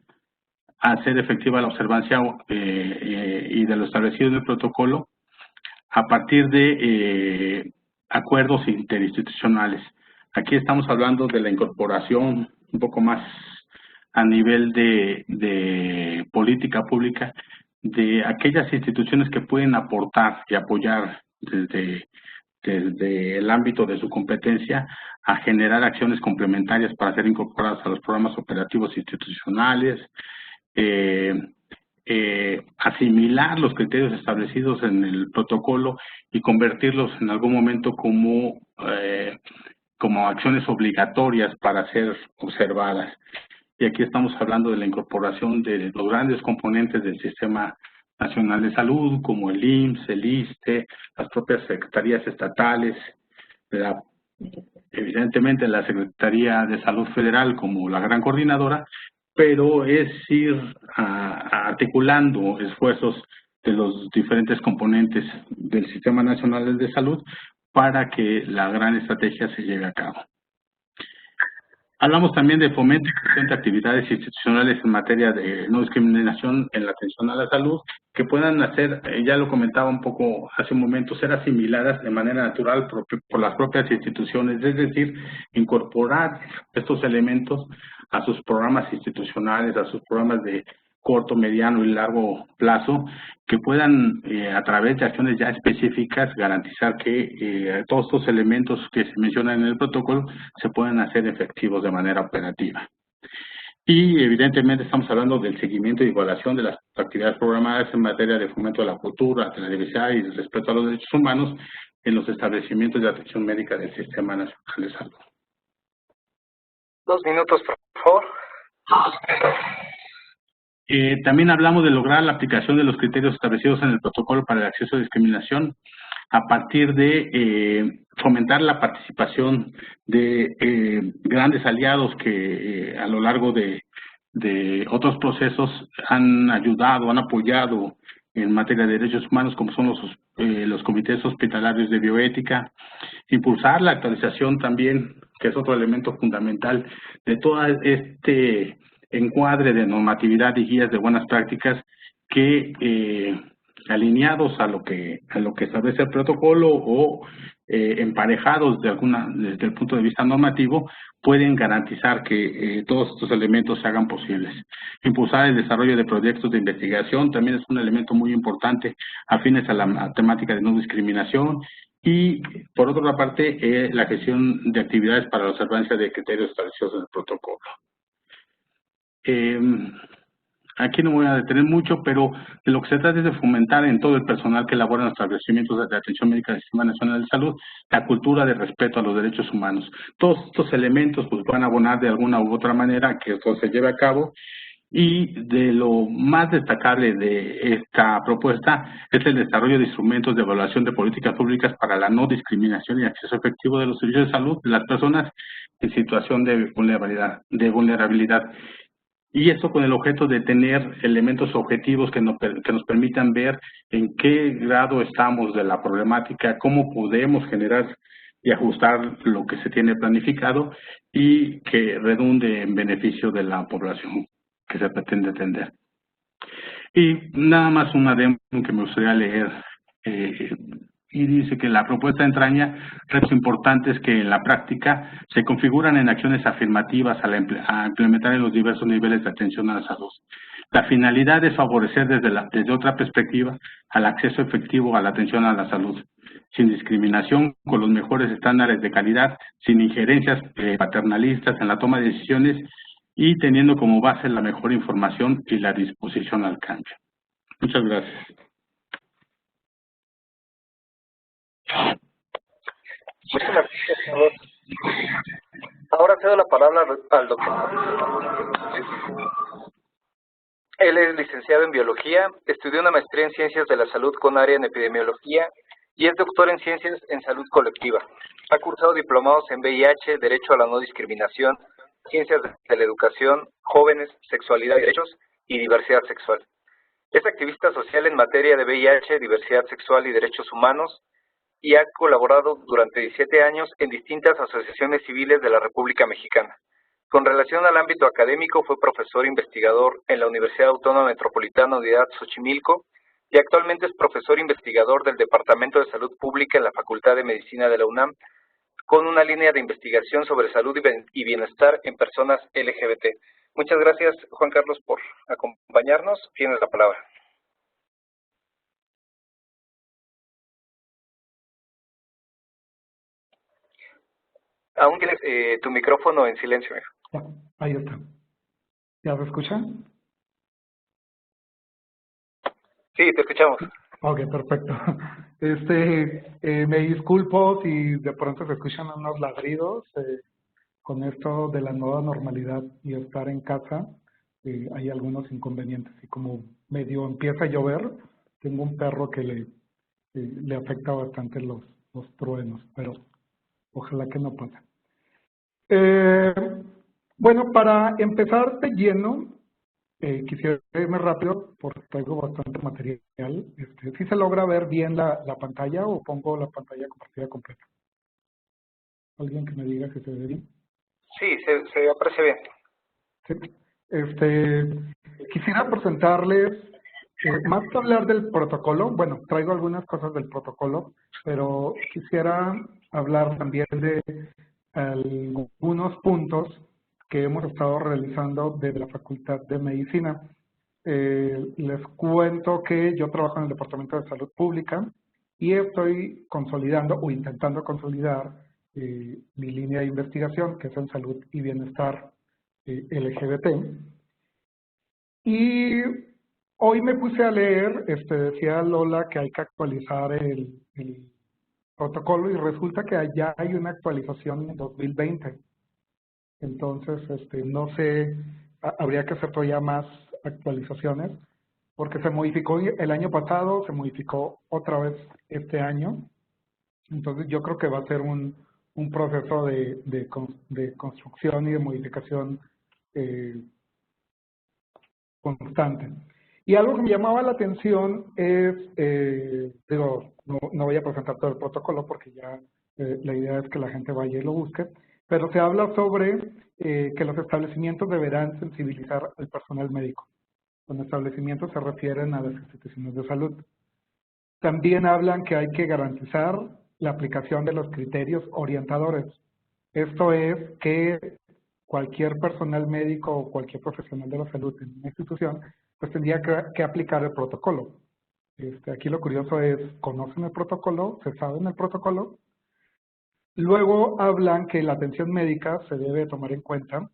hacer efectiva la observancia y de lo establecido en el protocolo a partir de acuerdos interinstitucionales. Aquí estamos hablando de la incorporación un poco más a nivel de política pública de aquellas instituciones que pueden aportar y apoyar desde el ámbito de su competencia a generar acciones complementarias para ser incorporadas a los programas operativos institucionales, asimilar los criterios establecidos en el protocolo y convertirlos en algún momento como acciones obligatorias para ser observadas. Y aquí estamos hablando de la incorporación de los grandes componentes del Sistema Nacional de Salud, como el IMSS, el ISSSTE, las propias secretarías estatales, evidentemente la Secretaría de Salud Federal como la gran coordinadora, pero es ir articulando esfuerzos de los diferentes componentes del Sistema Nacional de Salud para que la gran estrategia se lleve a cabo. Hablamos también de fomento y creación de actividades institucionales en materia de no discriminación en la atención a la salud, que puedan hacer, ya lo comentaba un poco hace un momento, ser asimiladas de manera natural por las propias instituciones, es decir, incorporar estos elementos a sus programas institucionales, a sus programas de corto, mediano y largo plazo, que puedan, a través de acciones ya específicas, garantizar que todos estos elementos que se mencionan en el protocolo se puedan hacer efectivos de manera operativa. Y evidentemente estamos hablando del seguimiento y evaluación de las actividades programadas en materia de fomento de la cultura, de la diversidad y del respeto a los derechos humanos en los establecimientos de atención médica del Sistema Nacional de Salud. 2 minutos, por favor. También hablamos de lograr la aplicación de los criterios establecidos en el protocolo para el acceso a discriminación a partir de fomentar la participación de grandes aliados que a lo largo de otros procesos han ayudado, han apoyado en materia de derechos humanos, como son los comités hospitalarios de bioética, impulsar la actualización también, que es otro elemento fundamental de todo este encuadre de normatividad y guías de buenas prácticas que alineados a lo que establece el protocolo o emparejados desde el punto de vista normativo, pueden garantizar que todos estos elementos se hagan posibles. Impulsar el desarrollo de proyectos de investigación también es un elemento muy importante afines a la temática de no discriminación. Y, por otra parte, la gestión de actividades para la observancia de criterios establecidos en el protocolo. Aquí no voy a detener mucho, pero de lo que se trata es de fomentar en todo el personal que elabora en los establecimientos de atención médica del Sistema Nacional de Salud la cultura de respeto a los derechos humanos. Todos estos elementos pues van a abonar de alguna u otra manera que esto se lleve a cabo. Y de lo más destacable de esta propuesta es el desarrollo de instrumentos de evaluación de políticas públicas para la no discriminación y acceso efectivo de los servicios de salud de las personas en situación de vulnerabilidad. Y esto con el objeto de tener elementos objetivos que nos permitan ver en qué grado estamos de la problemática, cómo podemos generar y ajustar lo que se tiene planificado y que redunde en beneficio de la población que se pretende atender. Y nada más una demo que me gustaría leer. Y dice que la propuesta entraña retos importantes que en la práctica se configuran en acciones afirmativas a implementar en los diversos niveles de atención a la salud. La finalidad es favorecer desde otra perspectiva al acceso efectivo a la atención a la salud, sin discriminación, con los mejores estándares de calidad, sin injerencias paternalistas en la toma de decisiones y teniendo como base la mejor información y la disposición al cambio. Muchas gracias. Muchas gracias, senador. Ahora cedo la palabra al doctor. Él es licenciado en Biología, estudió una maestría en Ciencias de la Salud con área en Epidemiología y es doctor en Ciencias en Salud Colectiva. Ha cursado diplomados en VIH, Derecho a la No Discriminación, Ciencias de la Educación, Jóvenes, Sexualidad y Derechos y Diversidad Sexual. Es activista social en materia de VIH, diversidad sexual y derechos humanos y ha colaborado durante 17 años en distintas asociaciones civiles de la República Mexicana. Con relación al ámbito académico, fue profesor investigador en la Universidad Autónoma Metropolitana Unidad Xochimilco y actualmente es profesor investigador del Departamento de Salud Pública en la Facultad de Medicina de la UNAM, con una línea de investigación sobre salud y bienestar en personas LGBT. Muchas gracias, Juan Carlos, por acompañarnos. Tienes la palabra. Aún tienes tu micrófono en silencio, hijo. Ya, ahí está. ¿Ya se escucha? Sí, te escuchamos. Ok, perfecto. Me disculpo si de pronto se escuchan unos ladridos. Con esto de la nueva normalidad y estar en casa, hay algunos inconvenientes. Y como medio empieza a llover, tengo un perro que le afecta bastante los truenos, pero ojalá que no pase. Bueno, para empezar de lleno, quisiera irme rápido porque traigo bastante material. ¿Sí se logra ver bien la pantalla o pongo la pantalla compartida completa? ¿Alguien que me diga que se ve bien? Sí, se aprecia bien. Sí. Quisiera presentarles, más que hablar del protocolo, bueno, traigo algunas cosas del protocolo, pero quisiera hablar también de algunos puntos que hemos estado realizando desde la Facultad de Medicina. Les cuento que yo trabajo en el Departamento de Salud Pública y estoy consolidando o intentando consolidar mi línea de investigación, que es en salud y bienestar LGBT. Y hoy me puse a leer, decía Lola que hay que actualizar el protocolo y resulta que ya hay una actualización en 2020. Entonces, no sé, habría que hacer todavía más actualizaciones porque se modificó el año pasado, se modificó otra vez este año. Entonces, yo creo que va a ser un proceso de construcción y de modificación constante. Y algo que me llamaba la atención es, no voy a presentar todo el protocolo porque ya la idea es que la gente vaya y lo busque, pero se habla sobre que los establecimientos deberán sensibilizar al personal médico. Con establecimientos se refieren a las instituciones de salud. También hablan que hay que garantizar la aplicación de los criterios orientadores. Esto es que cualquier personal médico o cualquier profesional de la salud en una institución pues tendría que aplicar el protocolo. Aquí lo curioso es, ¿conocen el protocolo? ¿Se saben el protocolo? Luego hablan que la atención médica se debe tomar en cuenta,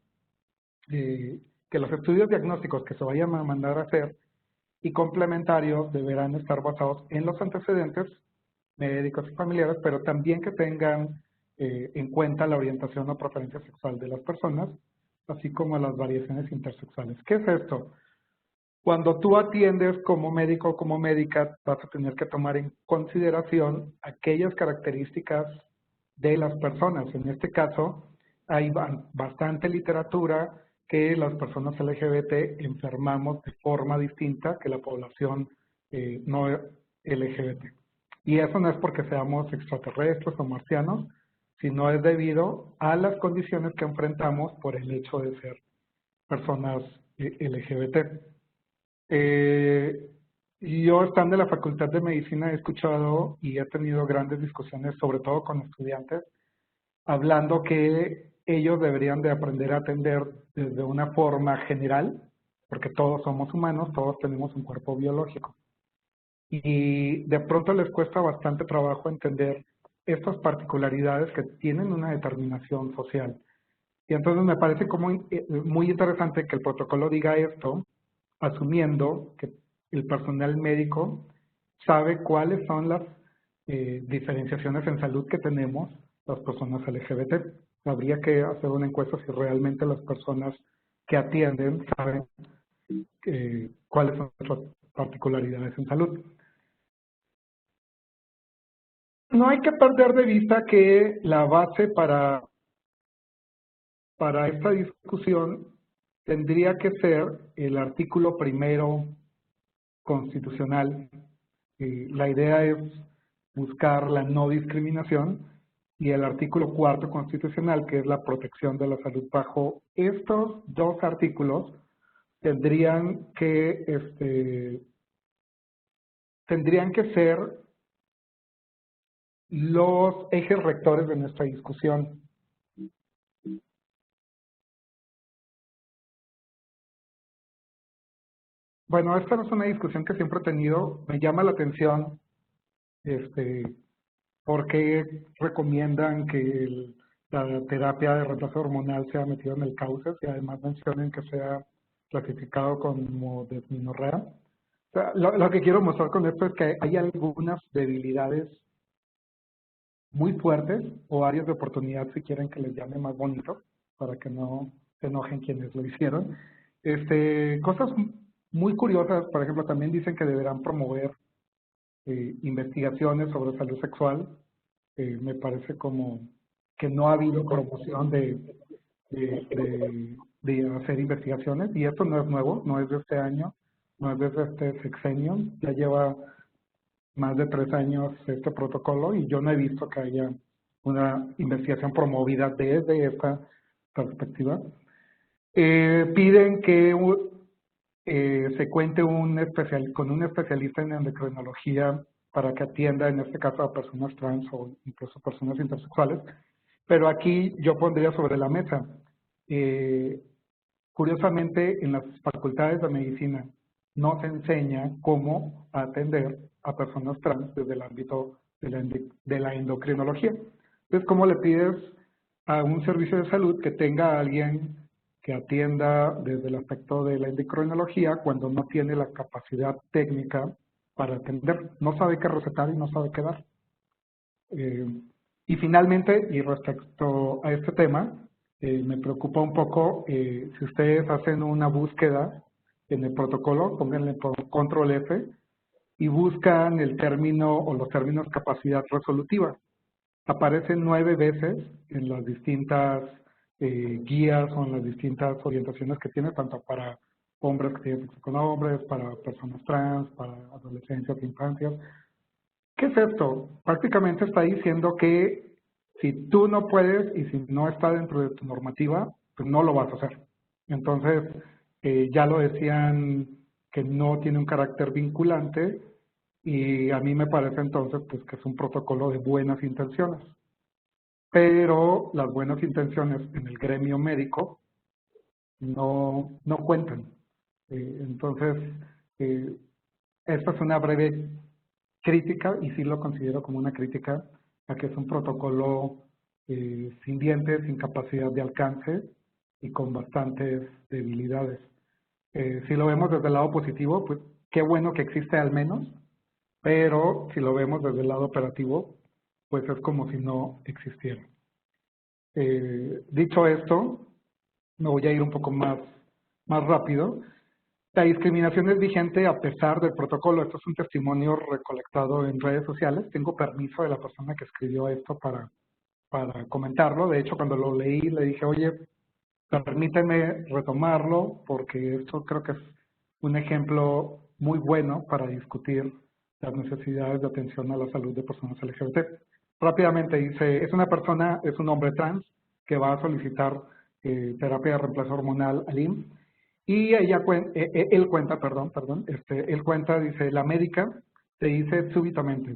que los estudios diagnósticos que se vayan a mandar a hacer y complementarios deberán estar basados en los antecedentes médicos y familiares, pero también que tengan en cuenta la orientación o preferencia sexual de las personas, así como las variaciones intersexuales. ¿Qué es esto? Cuando tú atiendes como médico o como médica, vas a tener que tomar en consideración aquellas características de las personas. En este caso, hay bastante literatura que las personas LGBT enfermamos de forma distinta que la población no LGBT. Y eso no es porque seamos extraterrestres o marcianos, sino es debido a las condiciones que enfrentamos por el hecho de ser personas LGBT. Yo, estando en la Facultad de Medicina, he escuchado y he tenido grandes discusiones, sobre todo con estudiantes, hablando que ellos deberían de aprender a atender desde una forma general, porque todos somos humanos, todos tenemos un cuerpo biológico. Y de pronto les cuesta bastante trabajo entender estas particularidades que tienen una determinación social. Y entonces me parece como muy interesante que el protocolo diga esto, asumiendo que el personal médico sabe cuáles son las diferenciaciones en salud que tenemos las personas LGBT. Habría que hacer una encuesta si realmente las personas que atienden saben cuáles son las particularidades en salud. No hay que perder de vista que la base para esta discusión tendría que ser el artículo 1º constitucional. La idea es buscar la no discriminación y el artículo 4 constitucional, que es la protección de la salud. Bajo estos dos artículos tendrían que ser los ejes rectores de nuestra discusión. Bueno, esta es una discusión que siempre he tenido. Me llama la atención por qué recomiendan que la terapia de reemplazo hormonal sea metida en el cauces y además mencionen que sea clasificado como desmenorrea. O sea, lo que quiero mostrar con esto es que hay algunas debilidades muy fuertes o áreas de oportunidad, si quieren que les llame más bonito, para que no se enojen quienes lo hicieron. Cosas muy curiosas, por ejemplo, también dicen que deberán promover investigaciones sobre salud sexual. Me parece como que no ha habido promoción de hacer investigaciones, y esto no es nuevo, no es de este año, no es desde este sexenio, ya lleva más de 3 años este protocolo y yo no he visto que haya una investigación promovida desde esta perspectiva. Piden que se cuente con un especialista en endocrinología para que atienda, en este caso, a personas trans o incluso personas intersexuales. Pero aquí yo pondría sobre la mesa, curiosamente, en las facultades de medicina no se enseña cómo atender a personas trans desde el ámbito de la endocrinología. Entonces, ¿cómo le pides a un servicio de salud que tenga a alguien que atienda desde el aspecto de la endocrinología cuando no tiene la capacidad técnica para atender? No sabe qué recetar y no sabe qué dar. Y finalmente, y respecto a este tema, me preocupa un poco, si ustedes hacen una búsqueda en el protocolo, pónganle por control F, y buscan el término o los términos capacidad resolutiva. Aparecen 9 veces en las distintas guías o en las distintas orientaciones que tiene, tanto para hombres que tienen sexo con hombres, para personas trans, para adolescencias e infancias. ¿Qué es esto? Prácticamente está diciendo que si tú no puedes y si no está dentro de tu normativa, pues no lo vas a hacer. Entonces, ya lo decían que no tiene un carácter vinculante y a mí me parece entonces pues que es un protocolo de buenas intenciones. Pero las buenas intenciones en el gremio médico no cuentan. Entonces, esta es una breve crítica, y sí lo considero como una crítica, a que es un protocolo sin dientes, sin capacidad de alcance y con bastantes debilidades. Si lo vemos desde el lado positivo, pues qué bueno que existe al menos, pero si lo vemos desde el lado operativo, pues es como si no existiera. Dicho esto, me voy a ir un poco más rápido. La discriminación es vigente a pesar del protocolo. Esto es un testimonio recolectado en redes sociales. Tengo permiso de la persona que escribió esto para comentarlo. De hecho, cuando lo leí, le dije, oye, permíteme retomarlo, porque esto creo que es un ejemplo muy bueno para discutir las necesidades de atención a la salud de personas LGBT. Rápidamente dice, es un hombre trans que va a solicitar terapia de reemplazo hormonal al IMSS. Y él cuenta, dice, la médica te dice súbitamente,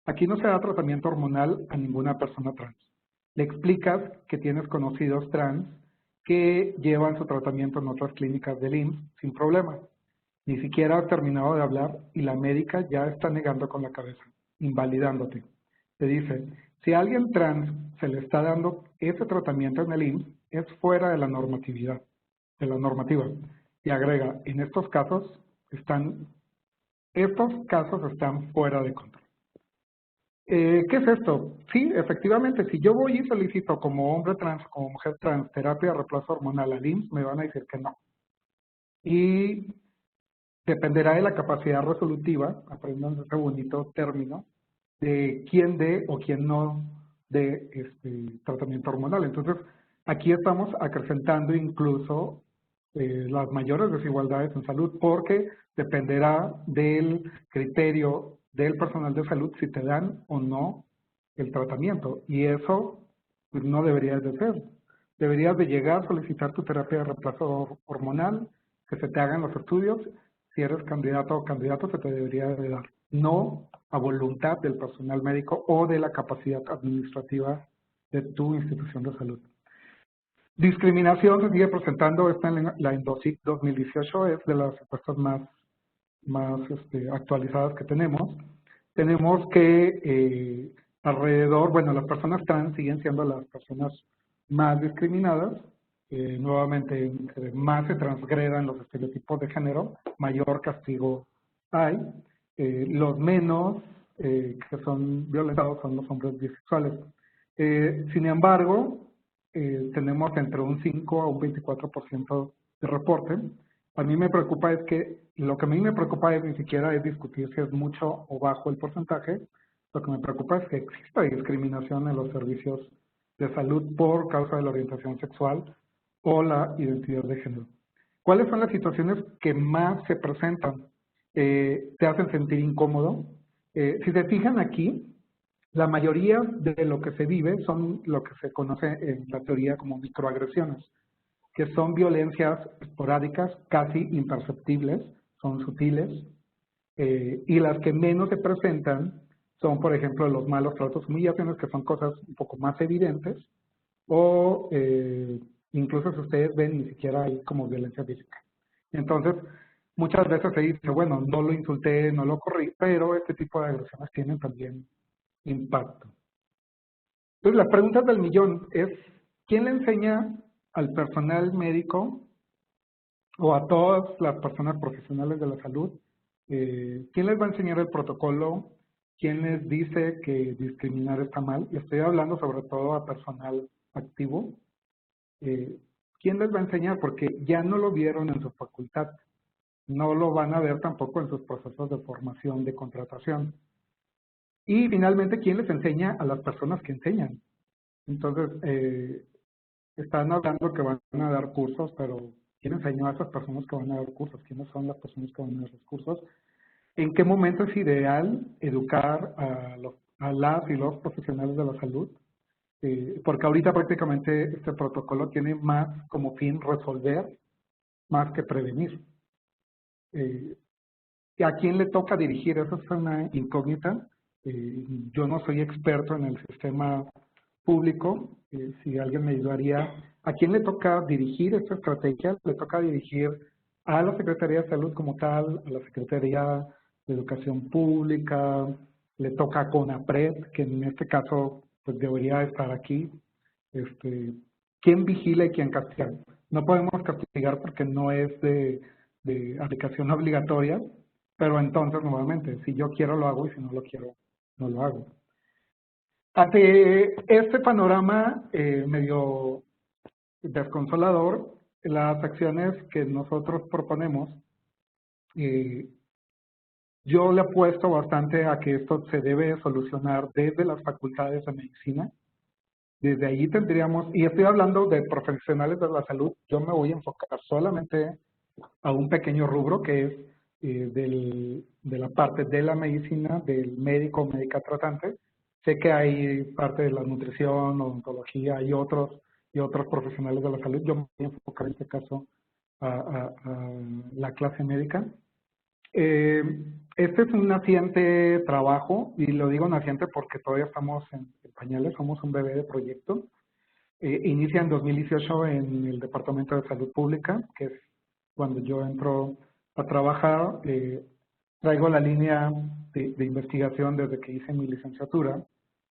aquí no se da tratamiento hormonal a ninguna persona trans. Le explicas que tienes conocidos trans que llevan su tratamiento en otras clínicas del IMSS sin problema. Ni siquiera has terminado de hablar y la médica ya está negando con la cabeza, invalidándote. Te dice, si a alguien trans se le está dando ese tratamiento en el IMSS, es fuera de la normativa. Y agrega, en estos casos están fuera de control. ¿Qué es esto? Sí, efectivamente, si yo voy y solicito como hombre trans, como mujer trans, terapia de reemplazo hormonal al IMSS, me van a decir que no. Y dependerá de la capacidad resolutiva, aprendan ese bonito término, de quién dé o quién no dé tratamiento hormonal. Entonces, aquí estamos acrecentando incluso las mayores desigualdades en salud, porque dependerá del criterio del personal de salud si te dan o no el tratamiento. Y eso pues, no deberías de ser. Deberías de llegar, solicitar tu terapia de reemplazo hormonal, que se te hagan los estudios. Si eres candidato o candidato, se te debería de dar. No a voluntad del personal médico o de la capacidad administrativa de tu institución de salud. Discriminación se sigue presentando, está en la ENDOCIC 2018, es de las encuestas más actualizadas que tenemos. Tenemos que alrededor, bueno, las personas trans siguen siendo las personas más discriminadas. Nuevamente, entre más se transgredan los estereotipos de género, mayor castigo hay. Los menos que son violentados son los hombres bisexuales. Sin embargo, tenemos entre un 5 a un 24% de reporte. A mí me preocupa es que, lo que a mí me preocupa es ni siquiera es discutir si es mucho o bajo el porcentaje. Lo que me preocupa es que exista discriminación en los servicios de salud por causa de la orientación sexual o la identidad de género. ¿Cuáles son las situaciones que más se presentan? Te hacen sentir incómodo. Si se fijan aquí, la mayoría de lo que se vive son lo que se conoce en la teoría como microagresiones, que son violencias esporádicas, casi imperceptibles, son sutiles, y las que menos se presentan son, por ejemplo, los malos tratos, humillaciones, que son cosas un poco más evidentes, o incluso si ustedes ven, ni siquiera hay como violencia física. Entonces, muchas veces se dice, bueno, no lo insulté, no lo corrí, pero este tipo de agresiones tienen también impacto. Entonces, la pregunta del millón es, ¿quién le enseña al personal médico o a todas las personas profesionales de la salud? ¿Quién les va a enseñar el protocolo? ¿Quién les dice que discriminar está mal? Y estoy hablando sobre todo a personal activo. ¿Quién les va a enseñar? Porque ya no lo vieron en su facultad. No lo van a ver tampoco en sus procesos de formación, de contratación. Y finalmente, ¿quién les enseña a las personas que enseñan? Entonces, están hablando que van a dar cursos, pero ¿quién enseñó a esas personas que van a dar cursos? ¿Quiénes son las personas que van a dar los cursos? ¿En qué momento es ideal educar a las y los profesionales de la salud? Porque ahorita prácticamente este protocolo tiene más como fin resolver más que prevenir. ¿A quién le toca dirigir? Esa es una incógnita. Yo no soy experto en el sistema público. Si alguien me ayudaría, ¿a quién le toca dirigir esta estrategia? Le toca dirigir a la Secretaría de Salud como tal, a la Secretaría de Educación Pública, le toca a CONAPRED, que en este caso pues debería estar aquí. ¿Quién vigila y quién castiga? No podemos castigar porque no es de aplicación obligatoria, pero entonces nuevamente, si yo quiero lo hago y si no lo quiero no lo hago. Ante este panorama medio desconsolador, las acciones que nosotros proponemos, yo le apuesto bastante a que esto se debe solucionar desde las facultades de medicina. Desde ahí tendríamos, y estoy hablando de profesionales de la salud, yo me voy a enfocar solamente a un pequeño rubro que es de la parte de la medicina, del médico o médica tratante. Sé que hay parte de la nutrición, odontología y otros profesionales de la salud. Yo me voy a enfocar en este caso a la clase médica. Este es un naciente trabajo, y lo digo naciente porque todavía estamos en pañales, somos un bebé de proyecto. Inicia en 2018 en el Departamento de Salud Pública, que es cuando yo entro a trabajar. Traigo la línea de investigación desde que hice mi licenciatura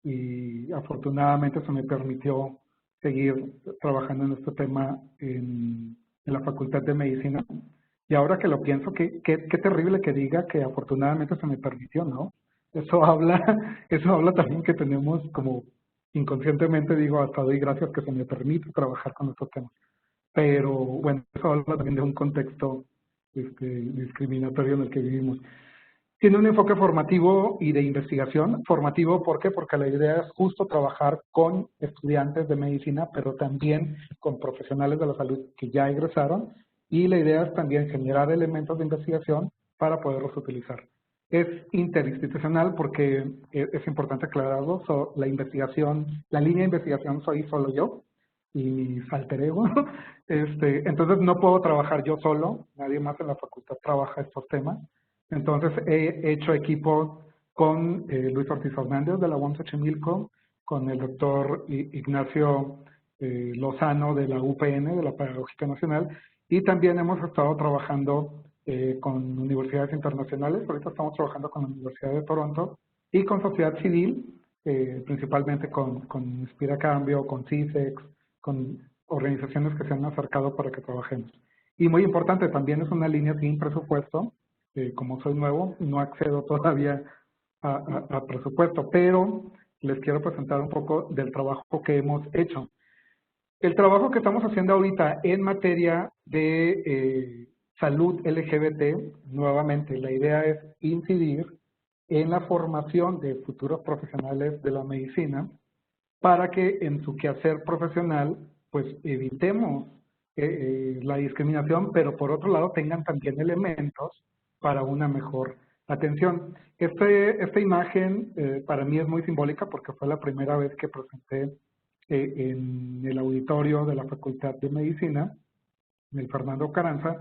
y afortunadamente se me permitió seguir trabajando en este tema en la Facultad de Medicina. Y ahora que lo pienso, qué terrible que diga que afortunadamente se me permitió, ¿no? Eso habla también que tenemos como inconscientemente, digo, hasta doy gracias que se me permite trabajar con estos temas. Pero bueno, eso habla también de un contexto discriminatorio en el que vivimos. Tiene un enfoque formativo y de investigación. Formativo, ¿por qué? Porque la idea es justo trabajar con estudiantes de medicina, pero también con profesionales de la salud que ya egresaron. Y la idea es también generar elementos de investigación para poderlos utilizar. Es interinstitucional porque es importante aclararlo. La investigación, la línea de investigación soy solo yo y mis alter ego. Entonces no puedo trabajar yo solo, nadie más en la facultad trabaja estos temas. Entonces he hecho equipo con Luis Ortiz Hernández de la UAM Xochimilco, con el doctor Ignacio Lozano de la UPN, de la Pedagógica Nacional, y también hemos estado trabajando con universidades internacionales. Ahorita estamos trabajando con la Universidad de Toronto y con sociedad civil, principalmente con Inspira Cambio, con CISEX, con organizaciones que se han acercado para que trabajemos. Y muy importante, también es una línea sin presupuesto. Como soy nuevo, no accedo todavía a presupuesto, pero les quiero presentar un poco del trabajo que hemos hecho. El trabajo que estamos haciendo ahorita en materia de salud LGBT, nuevamente, la idea es incidir en la formación de futuros profesionales de la medicina para que en su quehacer profesional, pues evitemos la discriminación, pero por otro lado tengan también elementos para una mejor atención. Esta imagen para mí es muy simbólica porque fue la primera vez que presenté en el auditorio de la Facultad de Medicina, en el Fernando Carranza,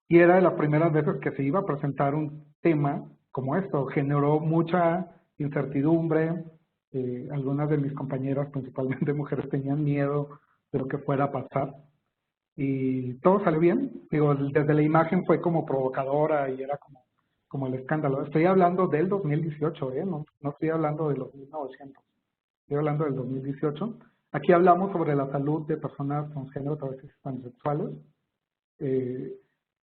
y era de las primeras veces que se iba a presentar un tema como esto. Generó mucha incertidumbre. Algunas de mis compañeras, principalmente mujeres, tenían miedo de lo que fuera a pasar. Y todo salió bien. Digo, desde la imagen fue como provocadora y era como el escándalo. Estoy hablando del 2018, no estoy hablando de los 1900. Estoy hablando del 2018. Aquí hablamos sobre la salud de personas transgénero, travestis y pansexuales.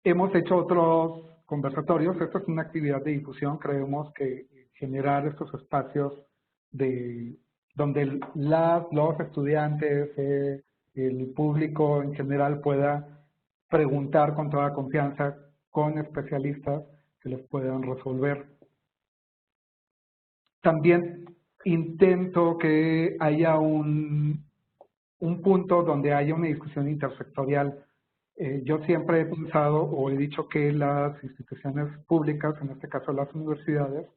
Hemos hecho otros conversatorios. Esta es una actividad de difusión. Creemos que generar estos espacios donde los estudiantes, el público en general pueda preguntar con toda confianza con especialistas que les puedan resolver. También intento que haya un punto donde haya una discusión intersectorial. Yo siempre he pensado o he dicho que las instituciones públicas, en este caso las universidades,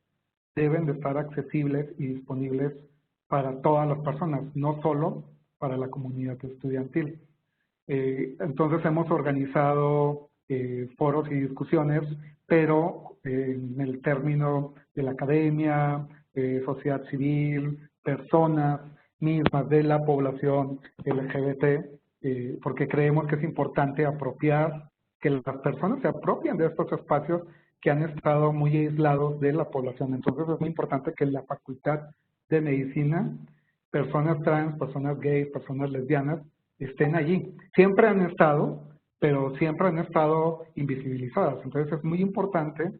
deben de estar accesibles y disponibles para todas las personas, no solo para la comunidad estudiantil. Entonces hemos organizado foros y discusiones, pero en el término de la academia, sociedad civil, personas mismas de la población LGBT, porque creemos que es importante que las personas se apropien de estos espacios que han estado muy aislados de la población. Entonces es muy importante que en la Facultad de Medicina, personas trans, personas gays, personas lesbianas, estén allí. Siempre han estado, pero siempre han estado invisibilizadas. Entonces es muy importante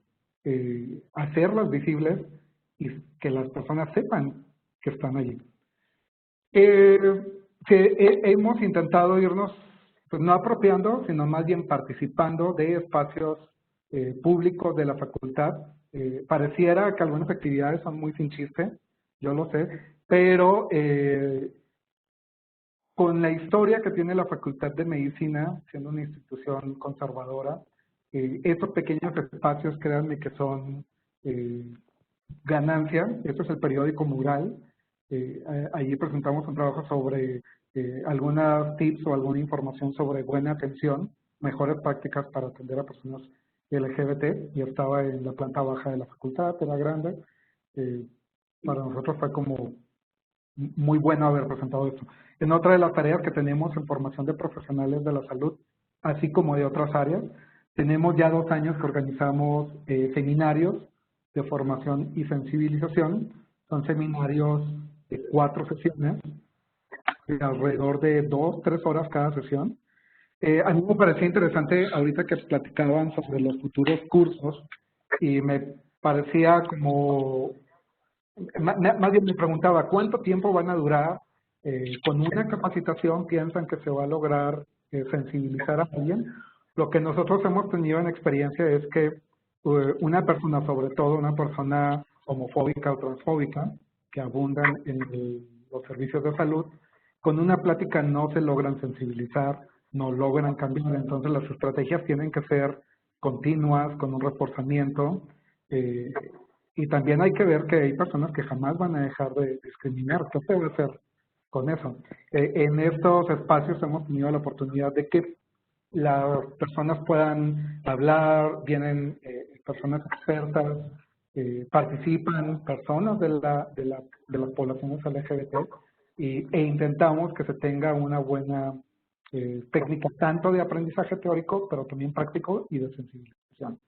hacerlas visibles y que las personas sepan que están allí. Hemos intentado irnos, pues no apropiando, sino más bien participando de espacios públicos de la facultad. Pareciera que algunas actividades son muy sin chiste, yo lo sé, pero con la historia que tiene la Facultad de Medicina, siendo una institución conservadora, estos pequeños espacios, créanme que son ganancia. Esto es el periódico Mural. Allí presentamos un trabajo sobre algunas tips o alguna información sobre buena atención, mejores prácticas para atender a personas LGBT. Yo estaba en la planta baja de la facultad, era grande. Para nosotros fue como muy bueno haber presentado esto. En otra de las tareas que tenemos en formación de profesionales de la salud, así como de otras áreas, tenemos ya 2 años que organizamos seminarios de formación y sensibilización. Son seminarios de 4 sesiones, de alrededor de 2-3 horas cada sesión. A mí me parecía interesante ahorita que platicaban sobre los futuros cursos y me parecía como, más bien me preguntaba, ¿cuánto tiempo van a durar? Con una capacitación piensan que se va a lograr sensibilizar a alguien. Lo que nosotros hemos tenido en experiencia es que una persona, sobre todo una persona homofóbica o transfóbica, que abundan en los servicios de salud, con una plática no se logran sensibilizar, no logran cambiar. Entonces las estrategias tienen que ser continuas, con un reforzamiento. Y también hay que ver que hay personas que jamás van a dejar de discriminar. ¿Qué se va a hacer con eso? En estos espacios hemos tenido la oportunidad de que las personas puedan hablar, vienen personas expertas, participan personas de las poblaciones LGBT e intentamos que se tenga una buena técnica tanto de aprendizaje teórico, pero también práctico y de sensibilización.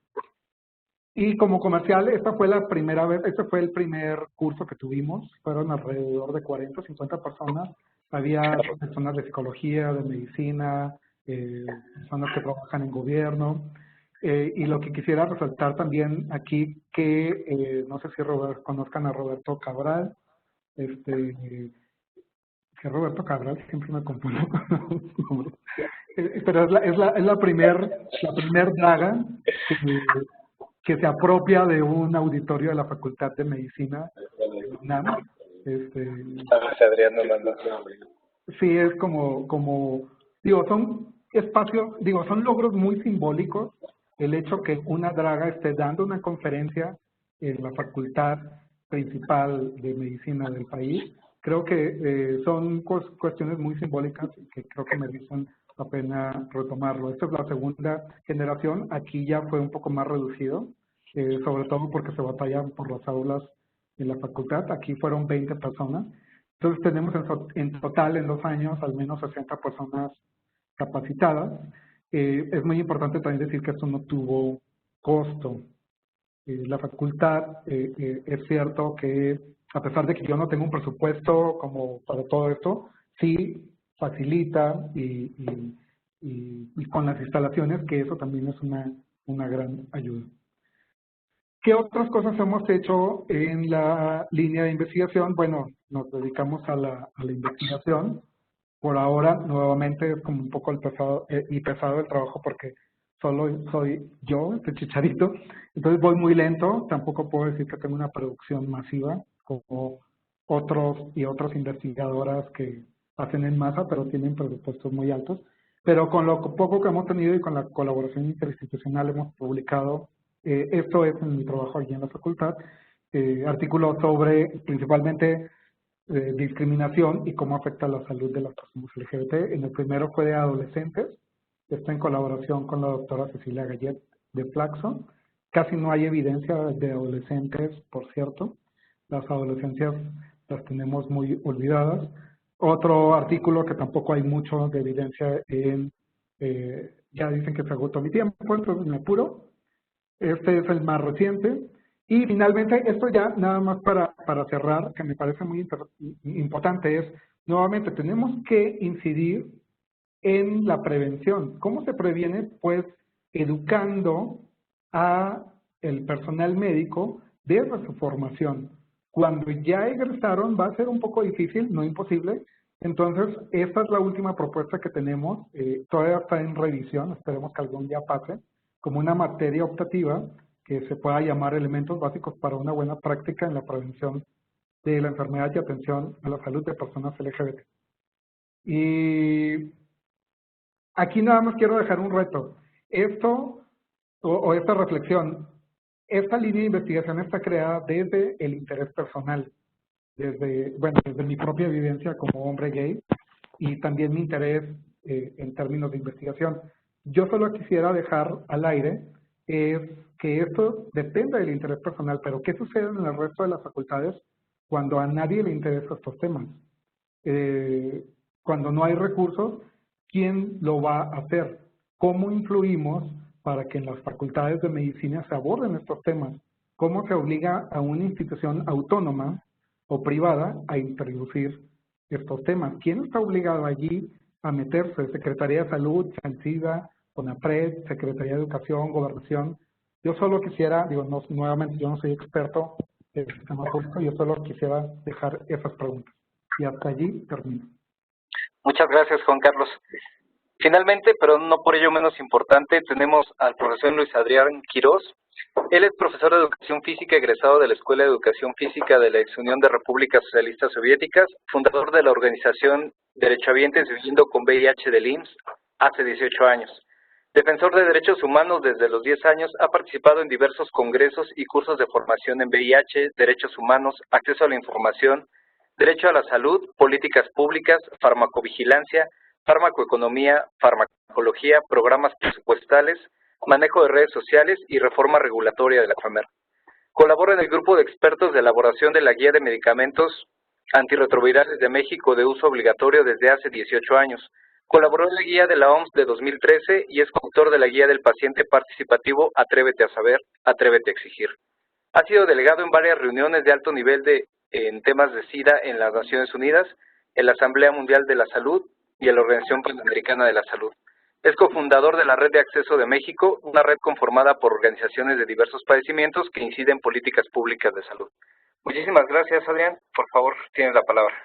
Y como comercial, esta fue la primera vez, este fue el primer curso que tuvimos, fueron alrededor de 40 o 50 personas, había personas de psicología, de medicina, personas que trabajan en gobierno, y lo que quisiera resaltar también aquí, que no sé si conozcan a Roberto Cabral, que Roberto Cabral, siempre me confundo con los nombres. Pero es la primer draga que se apropia de un auditorio de la Facultad de Medicina de UNAM. Adrián nos mandó. Sí, es como digo, son espacios, son logros muy simbólicos. El hecho que una draga esté dando una conferencia en la facultad principal de medicina del país, creo que son cuestiones muy simbólicas que creo que merecen la pena retomarlo. Esta es la segunda generación, aquí ya fue un poco más reducido, sobre todo porque se batallan por las aulas en la facultad, aquí fueron 20 personas. Entonces tenemos en total en 2 años al menos 60 personas capacitadas. Es muy importante también decir que esto no tuvo costo. La facultad, es cierto que a pesar de que yo no tengo un presupuesto como para todo esto, sí facilita y con las instalaciones, que eso también es una gran ayuda. ¿Qué otras cosas hemos hecho en la línea de investigación? Bueno, nos dedicamos a la investigación. Por ahora, nuevamente, es como un poco pesado el trabajo porque solo soy yo, este chicharito. Entonces voy muy lento, tampoco puedo decir que tengo una producción masiva como otros y otras investigadoras que hacen en masa, pero tienen presupuestos muy altos. Pero con lo poco que hemos tenido y con la colaboración interinstitucional hemos publicado, esto es en mi trabajo allí en la facultad, artículos sobre principalmente discriminación y cómo afecta la salud de las personas LGBT. En el primero fue de adolescentes, está en colaboración con la doctora Cecilia Gallet de Flaxo. Casi no hay evidencia de adolescentes, por cierto. Las adolescencias las tenemos muy olvidadas. Otro artículo que tampoco hay mucho de evidencia en, ya dicen que se agotó mi tiempo, entonces me apuro. Este es el más reciente. Y finalmente, esto ya nada más para cerrar, que me parece muy importante, es nuevamente tenemos que incidir en la prevención. ¿Cómo se previene? Pues educando a el personal médico desde su formación. Cuando ya egresaron va a ser un poco difícil, no imposible. Entonces, esta es la última propuesta que tenemos. Todavía está en revisión, esperemos que algún día pase, como una materia optativa que se pueda llamar elementos básicos para una buena práctica en la prevención de la enfermedad y atención a la salud de personas LGBT. Y aquí nada más quiero dejar un reto. Esto, o esta reflexión, esta línea de investigación está creada desde el interés personal, desde mi propia vivencia como hombre gay y también mi interés en términos de investigación. Yo solo quisiera dejar al aire es que esto depende del interés personal, pero ¿qué sucede en el resto de las facultades cuando a nadie le interesan estos temas? Cuando no hay recursos, ¿quién lo va a hacer? ¿Cómo influimos para que en las facultades de medicina se aborden estos temas? ¿Cómo se obliga a una institución autónoma o privada a introducir estos temas? ¿Quién está obligado allí a meterse? Secretaría de Salud, SANSIDA, CONAPRED, Secretaría de Educación, Gobernación. Yo solo quisiera, nuevamente yo no soy experto en el sistema público, yo solo quisiera dejar esas preguntas. Y hasta allí termino. Muchas gracias, Juan Carlos. Finalmente, pero no por ello menos importante, tenemos al profesor Luis Adrián Quirós. Él es profesor de Educación Física egresado de la Escuela de Educación Física de la Ex Unión de Repúblicas Socialistas Soviéticas, fundador de la organización Derechohabientes Viviendo con VIH del IMSS hace 18 años. Defensor de derechos humanos desde los 10 años, ha participado en diversos congresos y cursos de formación en VIH, derechos humanos, acceso a la información, derecho a la salud, políticas públicas, farmacovigilancia, farmacoeconomía, farmacología, programas presupuestales, manejo de redes sociales y reforma regulatoria de la FAMER. Colabora en el grupo de expertos de elaboración de la Guía de Medicamentos Antirretrovirales de México de uso obligatorio desde hace 18 años. Colaboró en la Guía de la OMS de 2013 y es coautor de la Guía del Paciente Participativo Atrévete a Saber, Atrévete a Exigir. Ha sido delegado en varias reuniones de alto nivel en temas de SIDA en las Naciones Unidas, en la Asamblea Mundial de la Salud y en la Organización Panamericana de la Salud. Es cofundador de la Red de Acceso de México, una red conformada por organizaciones de diversos padecimientos que inciden en políticas públicas de salud. Muchísimas gracias, Adrián. Por favor, tienes la palabra.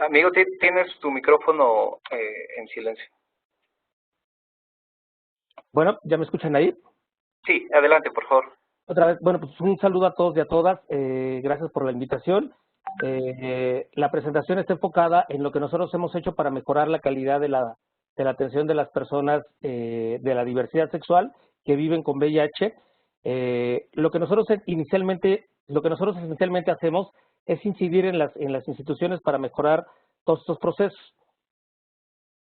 Amigo, tienes tu micrófono en silencio. Bueno, ¿ya me escuchan ahí? Sí, adelante, por favor. Otra vez, bueno, pues un saludo a todos y a todas. Gracias por la invitación. La presentación está enfocada en lo que nosotros hemos hecho para mejorar la calidad de la atención de las personas de la diversidad sexual que viven con VIH. Lo que nosotros esencialmente hacemos es incidir en las instituciones para mejorar todos estos procesos.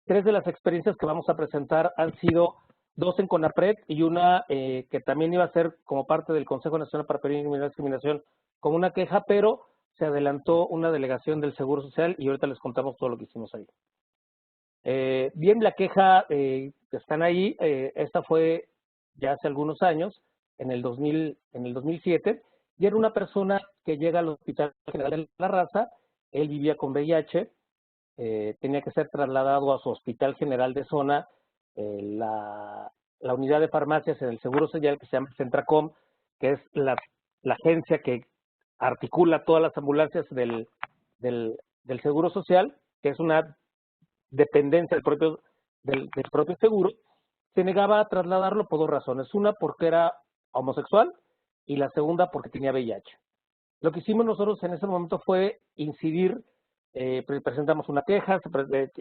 3 de las experiencias que vamos a presentar han sido 2 en CONAPRED y una que también iba a ser como parte del Consejo Nacional para Prevenir la Discriminación como una queja, pero se adelantó una delegación del Seguro Social y ahorita les contamos todo lo que hicimos ahí. Bien, la queja que están ahí, esta fue ya hace algunos años, en el 2007, y era una persona que llega al Hospital General de la Raza. Él vivía con VIH, tenía que ser trasladado a su Hospital General de Zona, la unidad de farmacias en el Seguro Social que se llama Centracom, que es la agencia que articula todas las ambulancias del Seguro Social, que es una dependencia del propio seguro. Se negaba a trasladarlo por 2 razones. Una, porque era homosexual, y la segunda, porque tenía VIH. Lo que hicimos nosotros en ese momento fue incidir, presentamos una queja,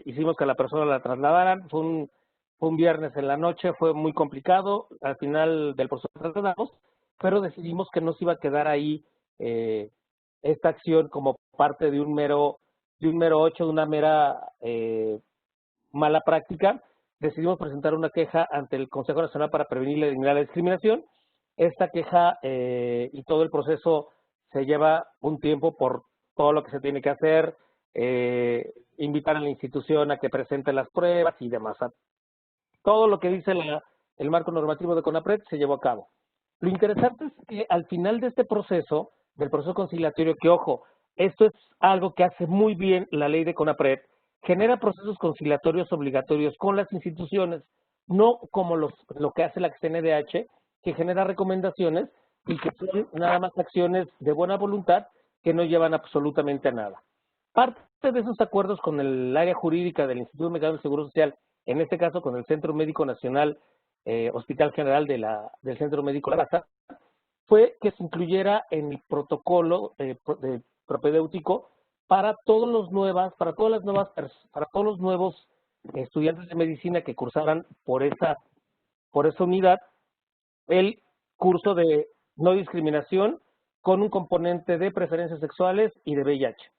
hicimos que la persona la trasladaran. Fue un viernes en la noche, fue muy complicado. Al final del proceso trasladamos, pero decidimos que no se iba a quedar ahí esta acción como parte de un mero hecho, de una mera mala práctica. Decidimos presentar una queja ante el Consejo Nacional para Prevenir y Eliminar la Discriminación. Esta queja y todo el proceso se lleva un tiempo por todo lo que se tiene que hacer, invitar a la institución a que presente las pruebas y demás. Todo lo que dice el marco normativo de CONAPRED se llevó a cabo. Lo interesante es que al final de este proceso, del proceso conciliatorio, que ojo, esto es algo que hace muy bien la ley de CONAPRED, genera procesos conciliatorios obligatorios con las instituciones, no como lo que hace la CNDH, que genera recomendaciones y que son nada más acciones de buena voluntad que no llevan absolutamente a nada. Parte de esos acuerdos con el área jurídica del Instituto Mexicano del Seguro Social, en este caso con el Centro Médico Nacional, Hospital General del Centro Médico La Raza, fue que se incluyera en el protocolo propedéutico para todos los nuevos estudiantes de medicina que cursaran por esa unidad el curso de no discriminación con un componente de preferencias sexuales y de VIH.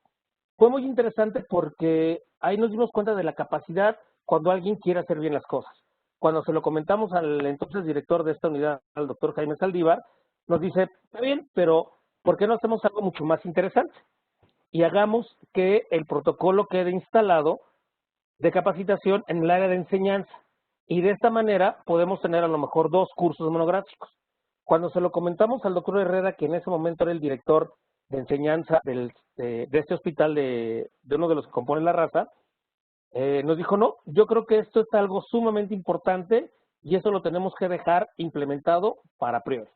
Fue muy interesante porque ahí nos dimos cuenta de la capacidad cuando alguien quiere hacer bien las cosas. Cuando se lo comentamos al entonces director de esta unidad, al doctor Jaime Saldívar, nos dice, está bien, pero ¿por qué no hacemos algo mucho más interesante? Y hagamos que el protocolo quede instalado de capacitación en el área de enseñanza. Y de esta manera podemos tener a lo mejor 2 cursos monográficos. Cuando se lo comentamos al doctor Herrera, que en ese momento era el director de enseñanza de este hospital, de uno de los que compone La Raza, nos dijo, no, yo creo que esto es algo sumamente importante y eso lo tenemos que dejar implementado para priori.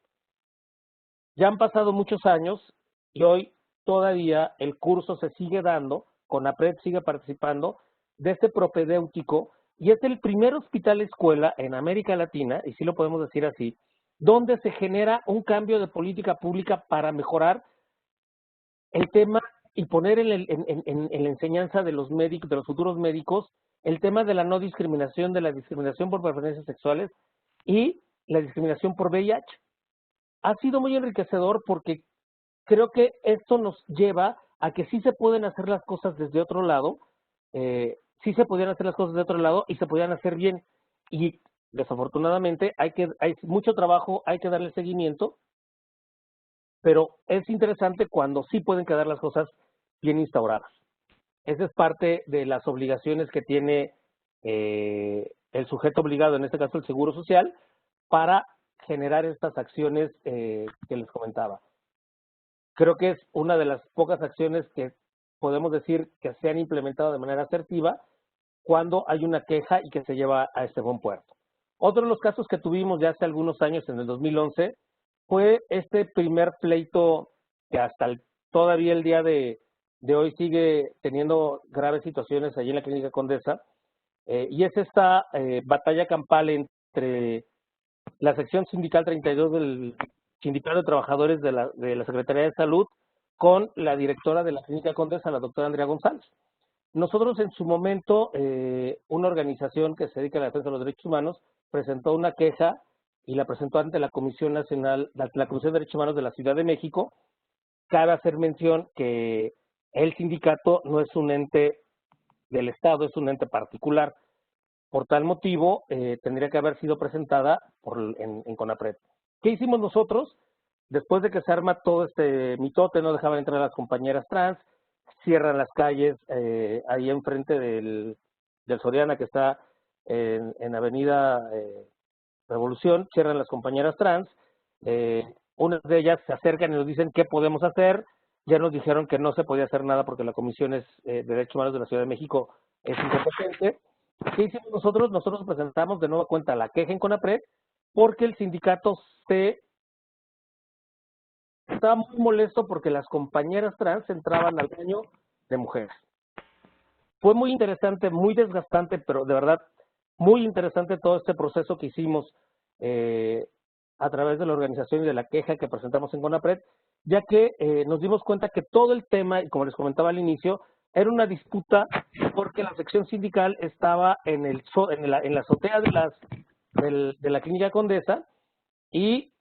Ya han pasado muchos años y hoy todavía el curso se sigue dando, CONAPRED sigue participando de este propedéutico y es el primer hospital escuela en América Latina, y sí lo podemos decir así, donde se genera un cambio de política pública para mejorar el tema y poner en la enseñanza de los médicos, de los futuros médicos, el tema de la no discriminación, de la discriminación por preferencias sexuales y la discriminación por VIH. Ha sido muy enriquecedor porque creo que esto nos lleva a que sí se pueden hacer las cosas desde otro lado, sí se podían hacer las cosas de otro lado y se podían hacer bien. Y desafortunadamente hay mucho trabajo, hay que darle seguimiento, pero es interesante cuando sí pueden quedar las cosas bien instauradas. Esa es parte de las obligaciones que tiene el sujeto obligado, en este caso el Seguro Social, para generar estas acciones que les comentaba. Creo que es una de las pocas acciones que podemos decir que se han implementado de manera asertiva cuando hay una queja y que se lleva a este buen puerto. Otro de los casos que tuvimos ya hace algunos años, en el 2011, fue este primer pleito que hasta todavía el día de hoy sigue teniendo graves situaciones allí en la Clínica Condesa, y es esta batalla campal entre la sección sindical 32 del Sindicato de Trabajadores de la Secretaría de Salud con la directora de la Clínica Condesa, la doctora Andrea González. Nosotros en su momento, una organización que se dedica a la defensa de los derechos humanos, presentó una queja y la presentó ante la Comisión Nacional, la Comisión de Derechos Humanos de la Ciudad de México. Cabe hacer mención que el sindicato no es un ente del Estado, es un ente particular. Por tal motivo, tendría que haber sido presentada en CONAPRED. ¿Qué hicimos nosotros? Después de que se arma todo este mitote, no dejaban entrar a las compañeras trans, cierran las calles ahí enfrente del Soriana, que está en Avenida Revolución, cierran las compañeras trans, unas de ellas se acercan y nos dicen qué podemos hacer. Ya nos dijeron que no se podía hacer nada porque la Comisión de Derechos Humanos de la Ciudad de México es incompetente. ¿Qué hicimos nosotros? Nosotros presentamos de nueva cuenta la queja en CONAPRED porque el sindicato estaba muy molesto porque las compañeras trans entraban al baño de mujeres. Fue muy interesante, muy desgastante, pero de verdad muy interesante todo este proceso que hicimos a través de la organización y de la queja que presentamos en CONAPRED, ya que nos dimos cuenta que todo el tema, y como les comentaba al inicio, era una disputa porque la sección sindical estaba en la azotea de la Clínica Condesa y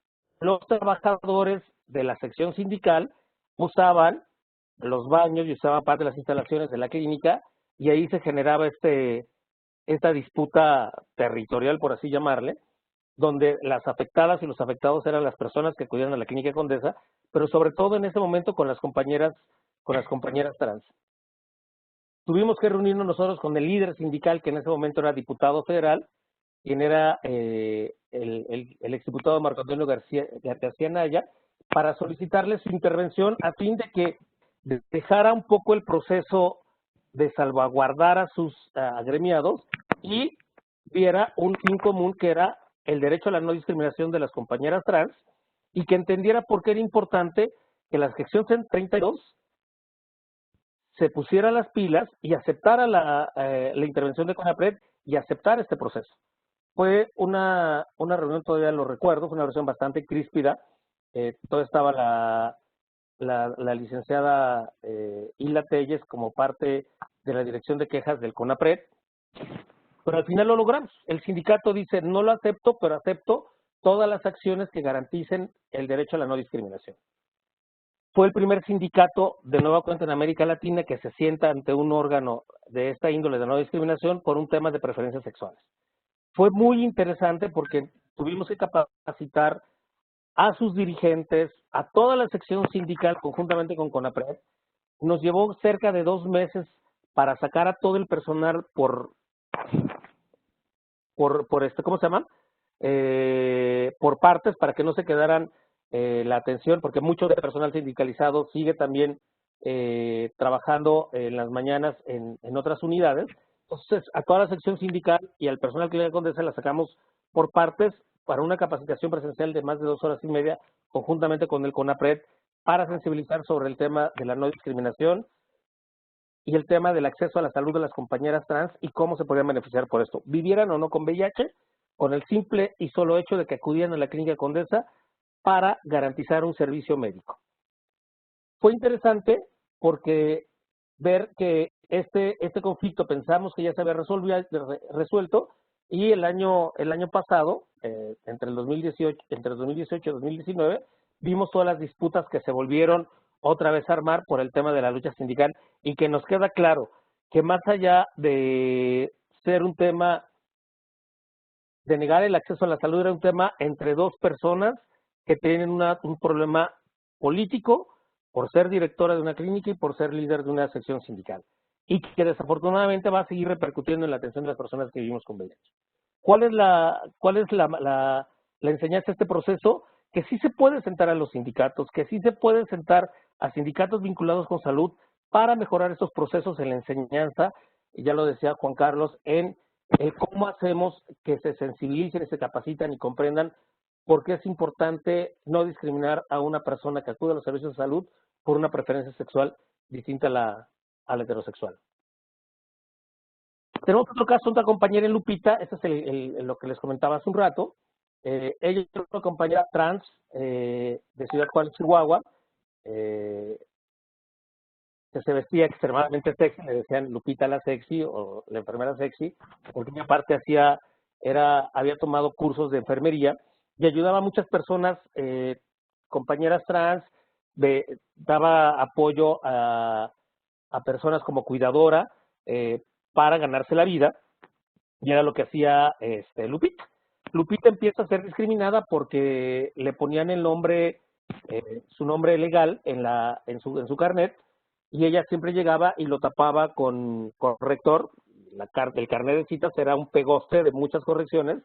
los trabajadores de la sección sindical usaban los baños y usaban parte de las instalaciones de la clínica y ahí se generaba esta disputa territorial, por así llamarle, donde las afectadas y los afectados eran las personas que acudían a la Clínica Condesa, pero sobre todo en ese momento con las compañeras trans. Tuvimos que reunirnos nosotros con el líder sindical, que en ese momento era diputado federal, quien era el exdiputado Marco Antonio García Naya, para solicitarle su intervención a fin de que dejara un poco el proceso de salvaguardar a sus agremiados y viera un fin común que era el derecho a la no discriminación de las compañeras trans y que entendiera por qué era importante que la sección 32 se pusiera las pilas y aceptara la intervención de CONAPRED y aceptar este proceso. Fue una reunión, todavía lo recuerdo, fue una reunión bastante críspida. Todavía estaba la licenciada Hilda Telles como parte de la dirección de quejas del CONAPRED, pero al final lo logramos. El sindicato dice, no lo acepto, pero acepto todas las acciones que garanticen el derecho a la no discriminación. Fue el primer sindicato de nueva cuenta en América Latina que se sienta ante un órgano de esta índole de no discriminación por un tema de preferencias sexuales. Fue muy interesante porque tuvimos que capacitar a sus dirigentes, a toda la sección sindical conjuntamente con CONAPRED. Nos llevó cerca de 2 meses para sacar a todo el personal por ¿cómo se llama? Por partes, para que no se quedaran la atención, porque mucho de personal sindicalizado sigue también trabajando en las mañanas en otras unidades. Entonces, a toda la sección sindical y al personal Clínica Condesa la sacamos por partes para una capacitación presencial de más de 2 horas y media, conjuntamente con el CONAPRED, para sensibilizar sobre el tema de la no discriminación y el tema del acceso a la salud de las compañeras trans y cómo se podían beneficiar por esto, vivieran o no con VIH, con el simple y solo hecho de que acudieran a la Clínica Condesa para garantizar un servicio médico. Fue interesante porque ver que este conflicto pensamos que ya se había resuelto, y el año pasado, entre el 2018 y 2019, vimos todas las disputas que se volvieron otra vez a armar por el tema de la lucha sindical, y que nos queda claro que más allá de ser un tema de negar el acceso a la salud, era un tema entre dos personas que tienen un problema político por ser directora de una clínica y por ser líder de una sección sindical, y que desafortunadamente va a seguir repercutiendo en la atención de las personas que vivimos con VIH. ¿Cuál es la enseñanza de este proceso? Que sí se puede sentar a los sindicatos, que sí se puede sentar a sindicatos vinculados con salud para mejorar estos procesos en la enseñanza, y ya lo decía Juan Carlos, en cómo hacemos que se sensibilicen y se capacitan y comprendan por qué es importante no discriminar a una persona que acude a los servicios de salud por una preferencia sexual distinta a la heterosexual. Tenemos otro caso, otra compañera en Lupita, este es lo que les comentaba hace un rato. Ella es una compañera trans de Ciudad Juárez, Chihuahua, que se vestía extremadamente sexy, le decían Lupita la sexy o la enfermera sexy, porque ella aparte había tomado cursos de enfermería y ayudaba a muchas personas, compañeras trans, daba apoyo a personas como cuidadora para ganarse la vida, y era lo que hacía Lupita. Lupita empieza a ser discriminada porque le ponían el nombre, su nombre legal en su carnet, y ella siempre llegaba y lo tapaba con corrector. El carnet de citas era un pegoste de muchas correcciones,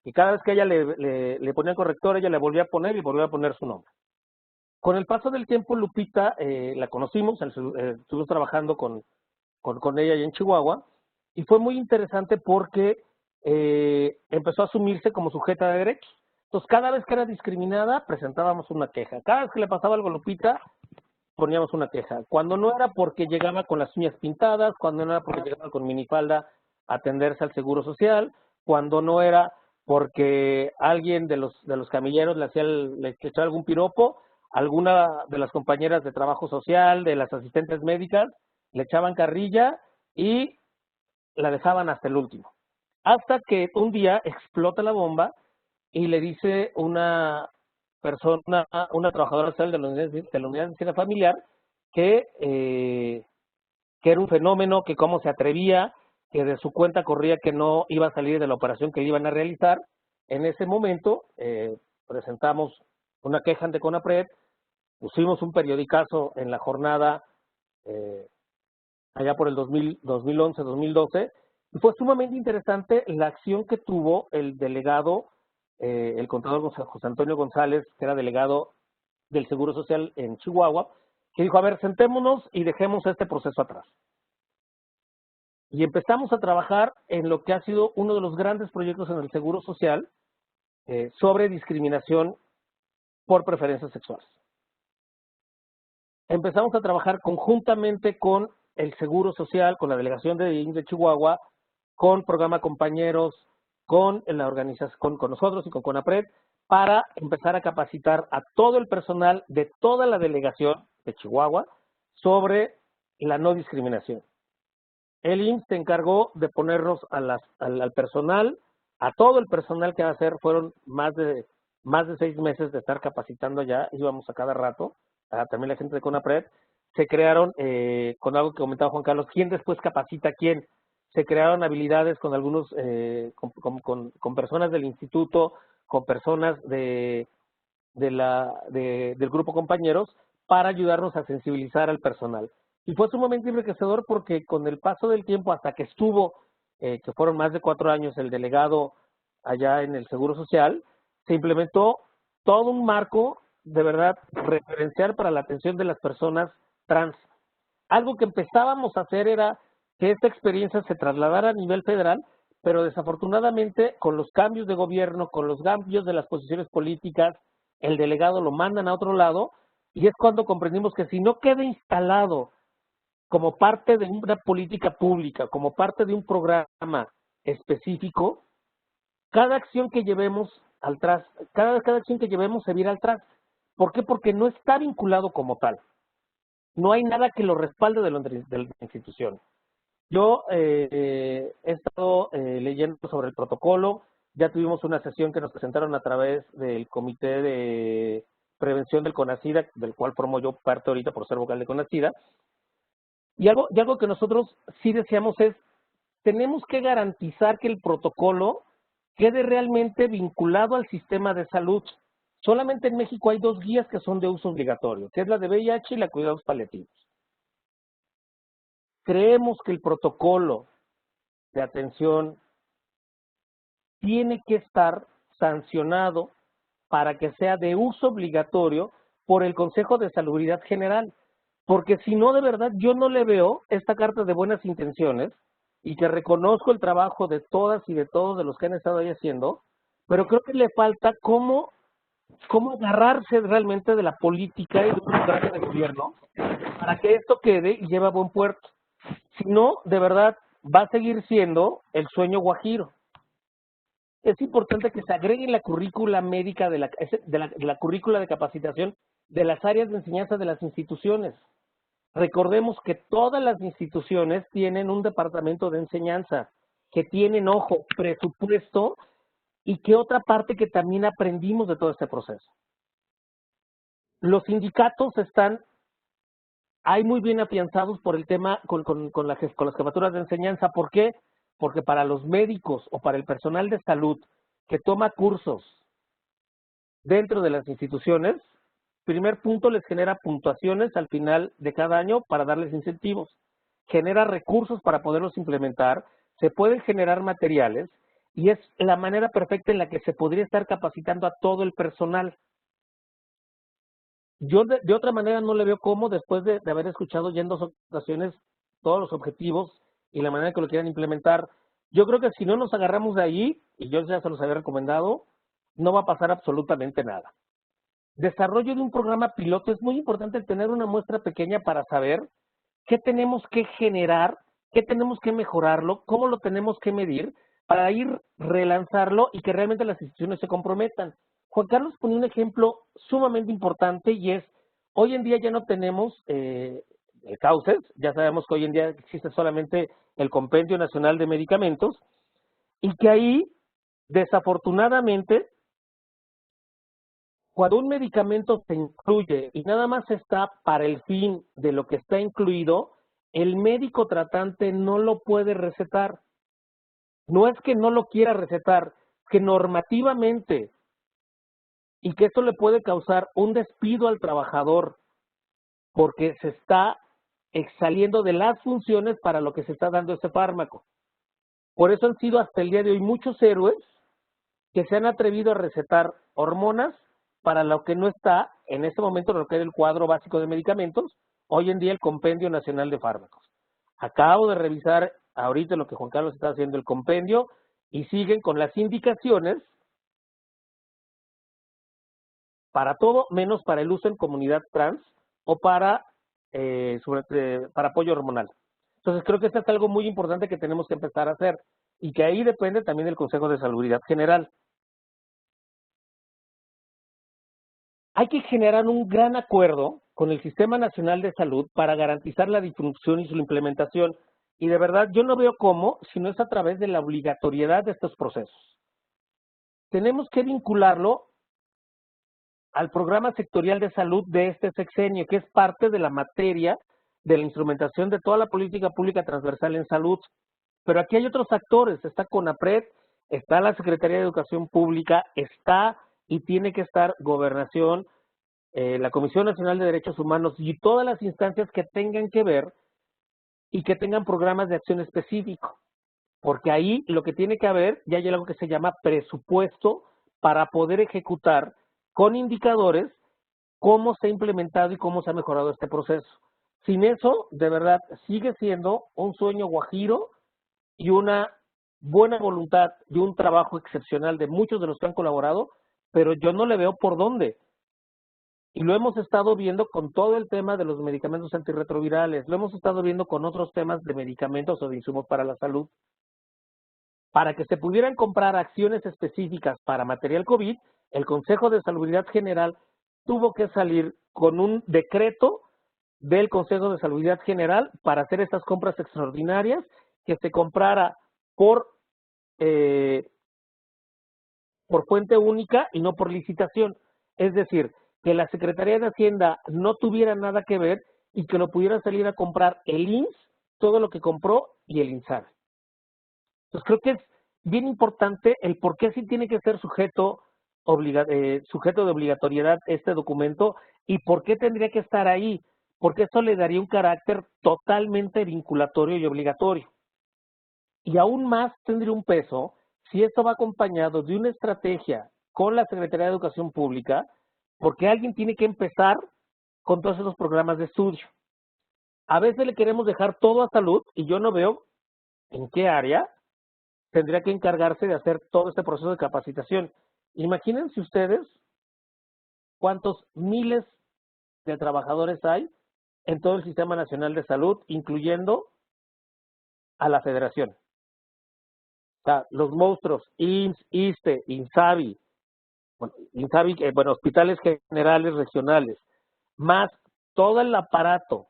y cada vez que ella le ponía corrector, ella le volvía a poner y volvía a poner su nombre. Con el paso del tiempo, Lupita la conocimos, estuvimos trabajando con ella allá en Chihuahua, y fue muy interesante porque empezó a asumirse como sujeta de derechos. Entonces, cada vez que era discriminada, presentábamos una queja. Cada vez que le pasaba algo a Lupita, poníamos una queja. Cuando no era porque llegaba con las uñas pintadas, cuando no era porque llegaba con minifalda a atenderse al Seguro Social, cuando no era porque alguien de los camilleros le echaba algún piropo, alguna de las compañeras de trabajo social, de las asistentes médicas, le echaban carrilla y la dejaban hasta el último. Hasta que un día explota la bomba y le dice una persona, una trabajadora social de la unidad de medicina familiar, que era un fenómeno, que cómo se atrevía, que de su cuenta corría que no iba a salir de la operación que le iban a realizar. En ese momento presentamos una queja ante CONAPRED, pusimos un periodicazo en la jornada allá por el 2011, 2012, y fue sumamente interesante la acción que tuvo el delegado, el contador José Antonio González, que era delegado del Seguro Social en Chihuahua, que dijo: a ver, sentémonos y dejemos este proceso atrás. Y empezamos a trabajar en lo que ha sido uno de los grandes proyectos en el Seguro Social sobre discriminación por preferencias sexuales. Empezamos a trabajar conjuntamente con el Seguro Social, con la delegación de Chihuahua, con Programa Compañeros, con la organización, con nosotros y con CONAPRED, para empezar a capacitar a todo el personal de toda la delegación de Chihuahua sobre la no discriminación. El IMSS se encargó de ponernos al personal, a todo el personal que va a hacer. Fueron más de 6 meses de estar capacitando ya, íbamos a cada rato, también la gente de CONAPRED. Se crearon, con algo que comentaba Juan Carlos, ¿quién después capacita a quién? Se crearon habilidades con algunos, con personas del instituto, con personas del grupo Compañeros, para ayudarnos a sensibilizar al personal. Y fue sumamente enriquecedor porque con el paso del tiempo, hasta que estuvo, que fueron más de 4 años, el delegado allá en el Seguro Social, se implementó todo un marco de verdad referencial para la atención de las personas trans. Algo que empezábamos a hacer era que esta experiencia se trasladara a nivel federal, pero desafortunadamente con los cambios de gobierno, con los cambios de las posiciones políticas, el delegado lo mandan a otro lado, y es cuando comprendimos que si no queda instalado como parte de una política pública, como parte de un programa específico, cada acción que llevemos al traste, cada acción que llevemos se vira al traste. ¿Por qué? Porque no está vinculado como tal. No hay nada que lo respalde de la institución. Yo he estado leyendo sobre el protocolo, ya tuvimos una sesión que nos presentaron a través del Comité de Prevención del CONACYDA, del cual formo yo parte ahorita por ser vocal de CONACYDA, y algo que nosotros sí deseamos es, tenemos que garantizar que el protocolo quede realmente vinculado al sistema de salud. Solamente en México hay 2 guías que son de uso obligatorio, que es la de VIH y la de cuidados paliativos. Creemos que el protocolo de atención tiene que estar sancionado para que sea de uso obligatorio por el Consejo de Salubridad General, porque si no, de verdad, yo no le veo esta carta de buenas intenciones y que reconozco el trabajo de todas y de todos de los que han estado ahí haciendo, pero creo que le falta cómo agarrarse realmente de la política y de un programa de gobierno para que esto quede y lleve a buen puerto. Si no, de verdad, va a seguir siendo el sueño guajiro. Es importante que se agregue en la currícula médica de la currícula de capacitación de las áreas de enseñanza de las instituciones. Recordemos que todas las instituciones tienen un departamento de enseñanza, que tienen, ojo, presupuesto, y que otra parte que también aprendimos de todo este proceso. Los sindicatos están ahí muy bien afianzados por el tema con las jefaturas de enseñanza. ¿Por qué? Porque para los médicos o para el personal de salud que toma cursos dentro de las instituciones, primer punto, les genera puntuaciones al final de cada año para darles incentivos. Genera recursos para poderlos implementar, se pueden generar materiales y es la manera perfecta en la que se podría estar capacitando a todo el personal. Yo de otra manera no le veo cómo, después de haber escuchado ya en 2 ocasiones todos los objetivos y la manera en que lo quieran implementar, yo creo que si no nos agarramos de ahí, y yo ya se los había recomendado, no va a pasar absolutamente nada. Desarrollo de un programa piloto, es muy importante tener una muestra pequeña para saber qué tenemos que generar, qué tenemos que mejorarlo, cómo lo tenemos que medir, para ir relanzarlo y que realmente las instituciones se comprometan. Juan Carlos pone un ejemplo sumamente importante y es, hoy en día ya no tenemos cauces, ya sabemos que hoy en día existe solamente el Compendio Nacional de Medicamentos y que ahí, desafortunadamente, cuando un medicamento se incluye y nada más está para el fin de lo que está incluido, el médico tratante no lo puede recetar. No es que no lo quiera recetar, que normativamente, y que esto le puede causar un despido al trabajador, porque se está exsaliendo de las funciones para lo que se está dando ese fármaco. Por eso han sido hasta el día de hoy muchos héroes que se han atrevido a recetar hormonas para lo que no está en este momento en lo que es el cuadro básico de medicamentos, hoy en día el Compendio Nacional de Fármacos. Acabo de revisar ahorita lo que Juan Carlos está haciendo el compendio y siguen con las indicaciones para todo menos para el uso en comunidad trans o para apoyo hormonal. Entonces creo que esto es algo muy importante que tenemos que empezar a hacer y que ahí depende también del Consejo de Salubridad General. Hay que generar un gran acuerdo con el Sistema Nacional de Salud para garantizar la difusión y su implementación. Y de verdad, yo no veo cómo, si no es a través de la obligatoriedad de estos procesos. Tenemos que vincularlo al programa sectorial de salud de este sexenio, que es parte de la materia de la instrumentación de toda la política pública transversal en salud. Pero aquí hay otros actores, está CONAPRED, está la Secretaría de Educación Pública, está y tiene que estar Gobernación, la Comisión Nacional de Derechos Humanos y todas las instancias que tengan que ver y que tengan programas de acción específico. Porque ahí lo que tiene que haber, ya hay algo que se llama presupuesto para poder ejecutar con indicadores cómo se ha implementado y cómo se ha mejorado este proceso. Sin eso, de verdad, sigue siendo un sueño guajiro y una buena voluntad y un trabajo excepcional de muchos de los que han colaborado, pero yo no le veo por dónde. Y lo hemos estado viendo con todo el tema de los medicamentos antirretrovirales, lo hemos estado viendo con otros temas de medicamentos o de insumos para la salud. Para que se pudieran comprar acciones específicas para material COVID, el Consejo de Salubridad General tuvo que salir con un decreto del Consejo de Salubridad General para hacer estas compras extraordinarias, que se comprara por fuente única y no por licitación. Es decir, que la Secretaría de Hacienda no tuviera nada que ver y que lo pudiera salir a comprar el IMSS, todo lo que compró, y el INSABI. Entonces creo que es bien importante el por qué sí tiene que ser sujeto de obligatoriedad este documento y por qué tendría que estar ahí, porque eso le daría un carácter totalmente vinculatorio y obligatorio. Y aún más tendría un peso si esto va acompañado de una estrategia con la Secretaría de Educación Pública, porque alguien tiene que empezar con todos esos programas de estudio. A veces le queremos dejar todo a salud y yo no veo en qué área tendría que encargarse de hacer todo este proceso de capacitación. Imagínense ustedes cuántos miles de trabajadores hay en todo el Sistema Nacional de Salud, incluyendo a la Federación. O sea, los monstruos, IMSS, ISSSTE, INSABI, hospitales generales regionales, más todo el aparato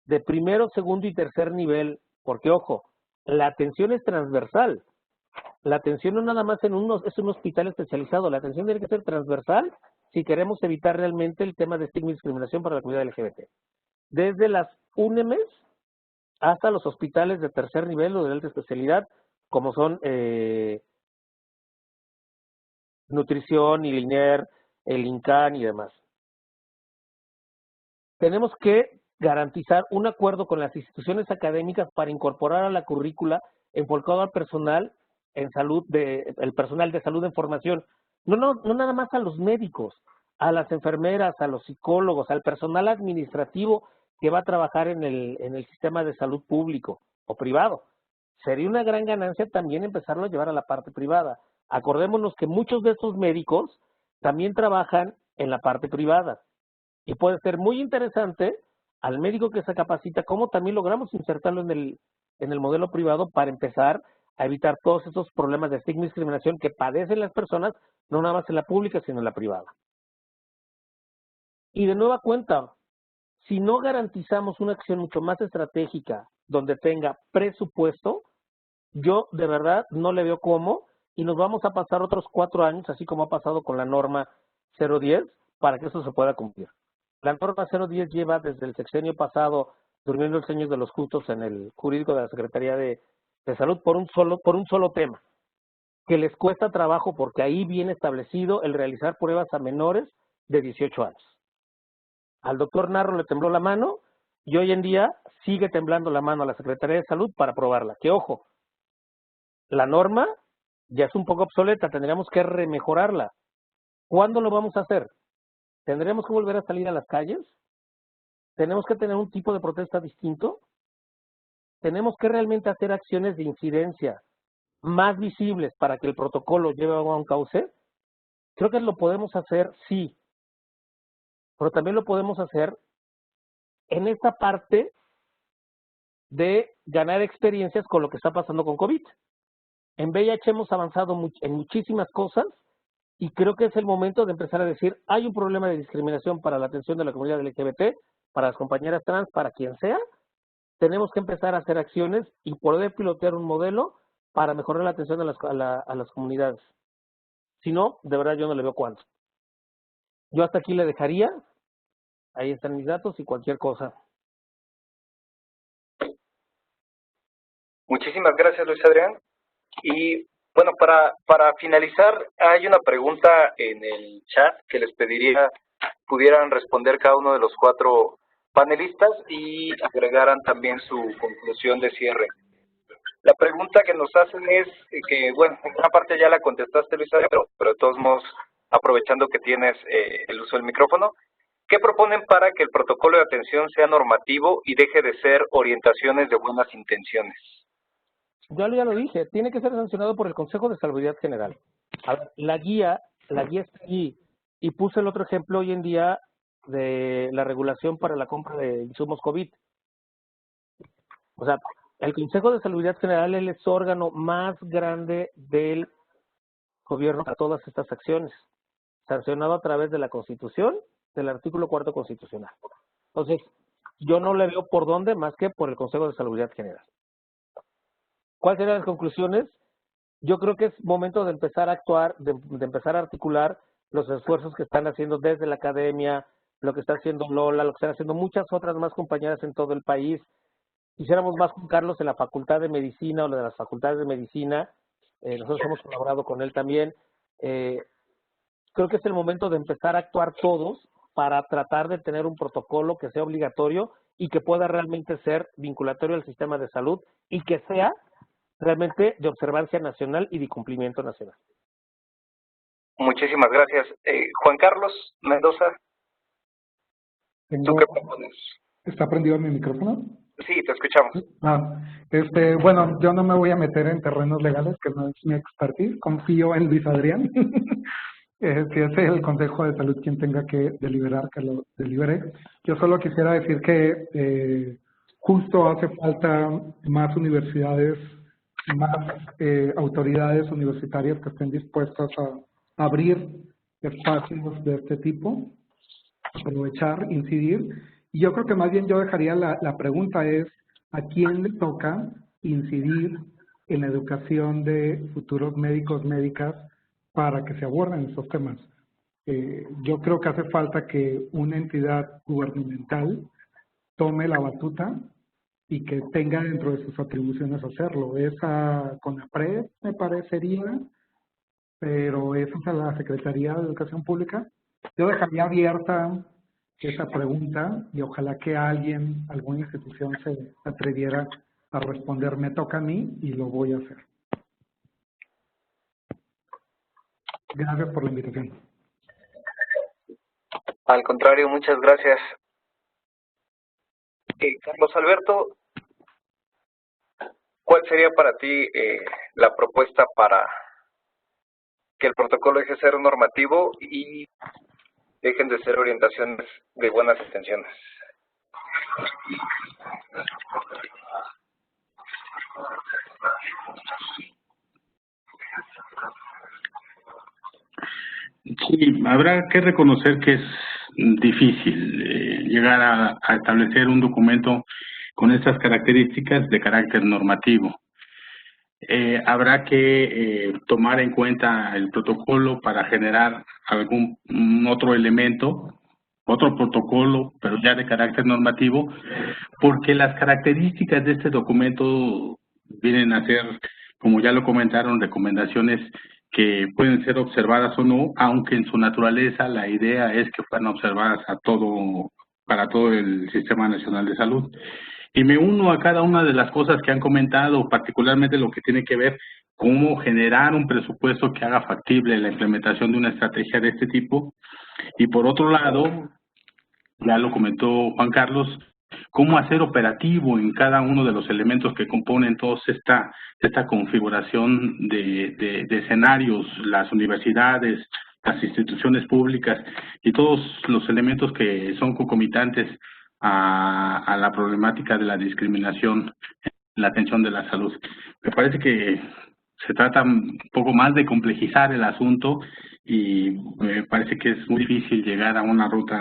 de primero, segundo y tercer nivel, porque ojo, la atención es transversal. La atención no nada más es un hospital especializado, la atención tiene que ser transversal si queremos evitar realmente el tema de estigma y discriminación para la comunidad LGBT. Desde las UNEMES hasta los hospitales de tercer nivel o de alta especialidad, como son Nutrición, ILINER, el INCAN y demás. Tenemos que garantizar un acuerdo con las instituciones académicas para incorporar a la currícula enfocado al personal en salud, el personal de salud en formación, no nada más a los médicos, a las enfermeras, a los psicólogos, al personal administrativo que va a trabajar en el sistema de salud público o privado. Sería una gran ganancia también empezarlo a llevar a la parte privada. Acordémonos que muchos de estos médicos también trabajan en la parte privada y puede ser muy interesante al médico que se capacita cómo también logramos insertarlo en el modelo privado para empezar a evitar todos esos problemas de estigma y discriminación que padecen las personas, no nada más en la pública, sino en la privada. Y de nueva cuenta, si no garantizamos una acción mucho más estratégica donde tenga presupuesto, yo de verdad no le veo cómo, y nos vamos a pasar otros 4 años, así como ha pasado con la norma 010, para que eso se pueda cumplir. La norma 010 lleva desde el sexenio pasado durmiendo el sueño de los justos en el jurídico de la Secretaría de Salud por un solo tema, que les cuesta trabajo porque ahí viene establecido el realizar pruebas a menores de 18 años. Al doctor Narro le tembló la mano y hoy en día sigue temblando la mano a la Secretaría de Salud para aprobarla. Que ojo, la norma ya es un poco obsoleta, tendríamos que remejorarla. ¿Cuándo lo vamos a hacer? ¿Tendremos que volver a salir a las calles? ¿Tenemos que tener un tipo de protesta distinto? ¿Tenemos que realmente hacer acciones de incidencia más visibles para que el protocolo lleve a un cauce? Creo que lo podemos hacer, sí, pero también lo podemos hacer en esta parte de ganar experiencias con lo que está pasando con COVID. En VIH hemos avanzado en muchísimas cosas y creo que es el momento de empezar a decir, hay un problema de discriminación para la atención de la comunidad LGBT, para las compañeras trans, para quien sea. Tenemos que empezar a hacer acciones y poder pilotear un modelo para mejorar la atención a las comunidades. Si no, de verdad yo no le veo cuánto. Yo hasta aquí le dejaría. Ahí están mis datos y cualquier cosa. Muchísimas gracias, Luis Adrián. Y bueno, para finalizar, hay una pregunta en el chat que les pediría pudieran responder cada uno de los 4 panelistas y agregaran también su conclusión de cierre. La pregunta que nos hacen es que, bueno, en una parte ya la contestaste, Luis Adrián, pero de todos modos, aprovechando que tienes el uso del micrófono, ¿qué proponen para que el protocolo de atención sea normativo y deje de ser orientaciones de buenas intenciones? Yo ya lo dije, tiene que ser sancionado por el Consejo de Salubridad General. A ver, la guía está allí, y puse el otro ejemplo hoy en día de la regulación para la compra de insumos COVID. O sea, el Consejo de Salubridad General es el órgano más grande del gobierno para todas estas acciones, sancionado a través de la Constitución, del artículo 4 constitucional. Entonces, yo no le veo por dónde más que por el Consejo de Salubridad General. ¿Cuáles serían las conclusiones? Yo creo que es momento de empezar a actuar, de empezar a articular los esfuerzos que están haciendo desde la academia, lo que está haciendo Lola, lo que están haciendo muchas otras más compañeras en todo el país. Quisiéramos más con Carlos en la Facultad de Medicina o de las facultades de Medicina. Nosotros hemos colaborado con él también. Creo que es el momento de empezar a actuar todos para tratar de tener un protocolo que sea obligatorio y que pueda realmente ser vinculatorio al sistema de salud y que sea realmente de observancia nacional y de cumplimiento nacional. Muchísimas gracias. Juan Carlos Mendoza, ¿tú qué propones? ¿Está prendido mi micrófono? Sí, te escuchamos. Bueno, yo no me voy a meter en terrenos legales, que no es mi expertise. Confío en Luis Adrián. Si es el Consejo de Salud quien tenga que deliberar, que lo delibere. Yo solo quisiera decir que justo hace falta más universidades, más autoridades universitarias que estén dispuestas a abrir espacios de este tipo, aprovechar, incidir. Y yo creo que más bien yo dejaría la pregunta es, ¿a quién le toca incidir en la educación de futuros médicos, médicas, para que se aborden estos temas? Yo creo que hace falta que una entidad gubernamental tome la batuta y que tenga dentro de sus atribuciones hacerlo. Esa CONAPRED me parecería, pero eso es a la Secretaría de Educación Pública. Yo dejaría abierta esa pregunta y ojalá que alguna institución se atreviera a responder, me toca a mí y lo voy a hacer. Gracias por la invitación. Al contrario, muchas gracias. Carlos Alberto, ¿cuál sería para ti la propuesta para que el protocolo deje de ser normativo y dejen de ser orientaciones de buenas intenciones? Sí, habrá que reconocer que es difícil llegar a establecer un documento con estas características de carácter normativo. Habrá que tomar en cuenta el protocolo para generar algún otro elemento, otro protocolo, pero ya de carácter normativo, porque las características de este documento vienen a ser, como ya lo comentaron, recomendaciones que pueden ser observadas o no, aunque en su naturaleza la idea es que fueran observadas para todo el Sistema Nacional de Salud. Y me uno a cada una de las cosas que han comentado, particularmente lo que tiene que ver cómo generar un presupuesto que haga factible la implementación de una estrategia de este tipo. Y por otro lado, ya lo comentó Juan Carlos, cómo hacer operativo en cada uno de los elementos que componen toda esta configuración de escenarios, las universidades, las instituciones públicas y todos los elementos que son concomitantes a la problemática de la discriminación en la atención de la salud. Me parece que se trata un poco más de complejizar el asunto y me parece que es muy difícil llegar a una ruta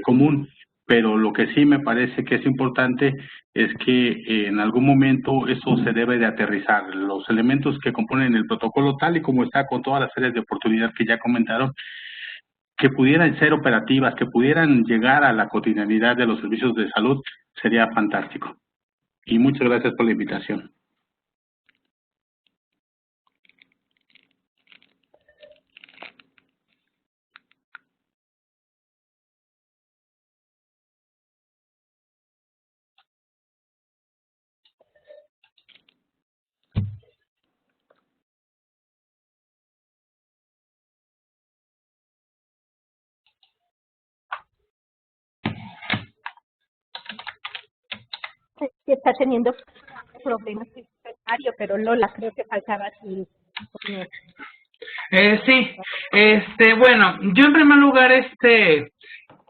común, pero lo que sí me parece que es importante es que en algún momento eso se debe de aterrizar. Los elementos que componen el protocolo, tal y como está, con todas las áreas de oportunidad que ya comentaron, que pudieran ser operativas, que pudieran llegar a la cotidianidad de los servicios de salud, sería fantástico. Y muchas gracias por la invitación. Sí, está teniendo problemas con el secretario, pero Lola, creo que faltaba su opinión. Sí, bueno, yo en primer lugar,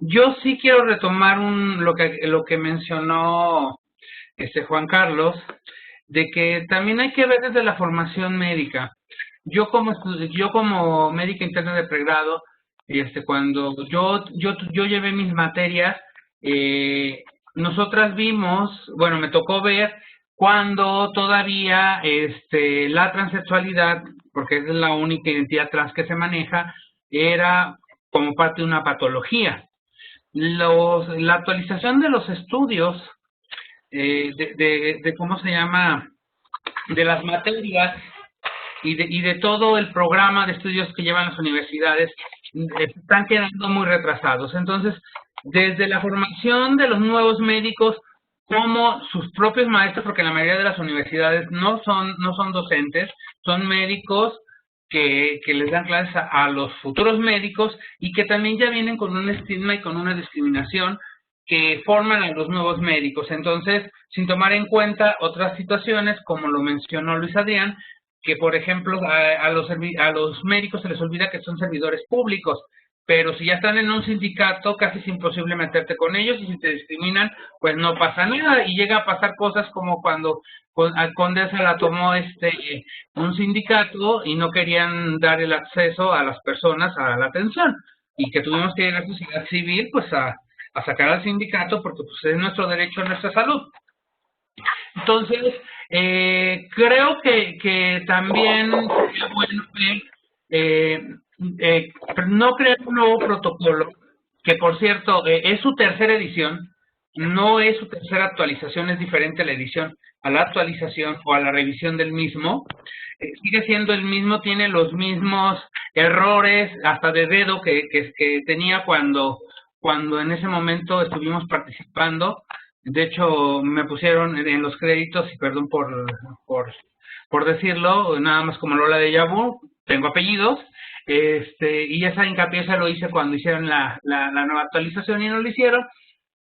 Yo sí quiero retomar lo que mencionó Juan Carlos, de que también hay que ver desde la formación médica. Yo como médica interna de pregrado, cuando yo llevé mis materias, nosotras vimos, bueno, me tocó ver cuando todavía la transexualidad, porque es la única identidad trans que se maneja, era como parte de una patología. La actualización de los estudios, de cómo se llama, de las materias y de todo el programa de estudios que llevan las universidades, están quedando muy retrasados. Entonces, desde la formación de los nuevos médicos, como sus propios maestros, porque la mayoría de las universidades no son docentes, son médicos que les dan clases a los futuros médicos y que también ya vienen con un estigma y con una discriminación que forman a los nuevos médicos. Entonces, sin tomar en cuenta otras situaciones, como lo mencionó Luis Adrián, que por ejemplo a los médicos se les olvida que son servidores públicos, pero si ya están en un sindicato casi es imposible meterte con ellos y si te discriminan pues no pasa nada y llega a pasar cosas como cuando Condesa la tomó un sindicato y no querían dar el acceso a las personas a la atención y que tuvimos que ir a la sociedad civil pues a sacar al sindicato porque pues es nuestro derecho a nuestra salud. Entonces, creo que también sería bueno no crear un nuevo protocolo, que por cierto, es su tercera edición, no es su tercera actualización, es diferente la edición a la actualización o a la revisión del mismo. Sigue siendo el mismo, tiene los mismos errores, hasta de dedo que tenía cuando en ese momento estuvimos participando. De hecho, me pusieron en los créditos, y perdón por decirlo, nada más como Lola de Yabu, tengo apellidos, y esa hincapié se lo hice cuando hicieron la nueva actualización y no lo hicieron.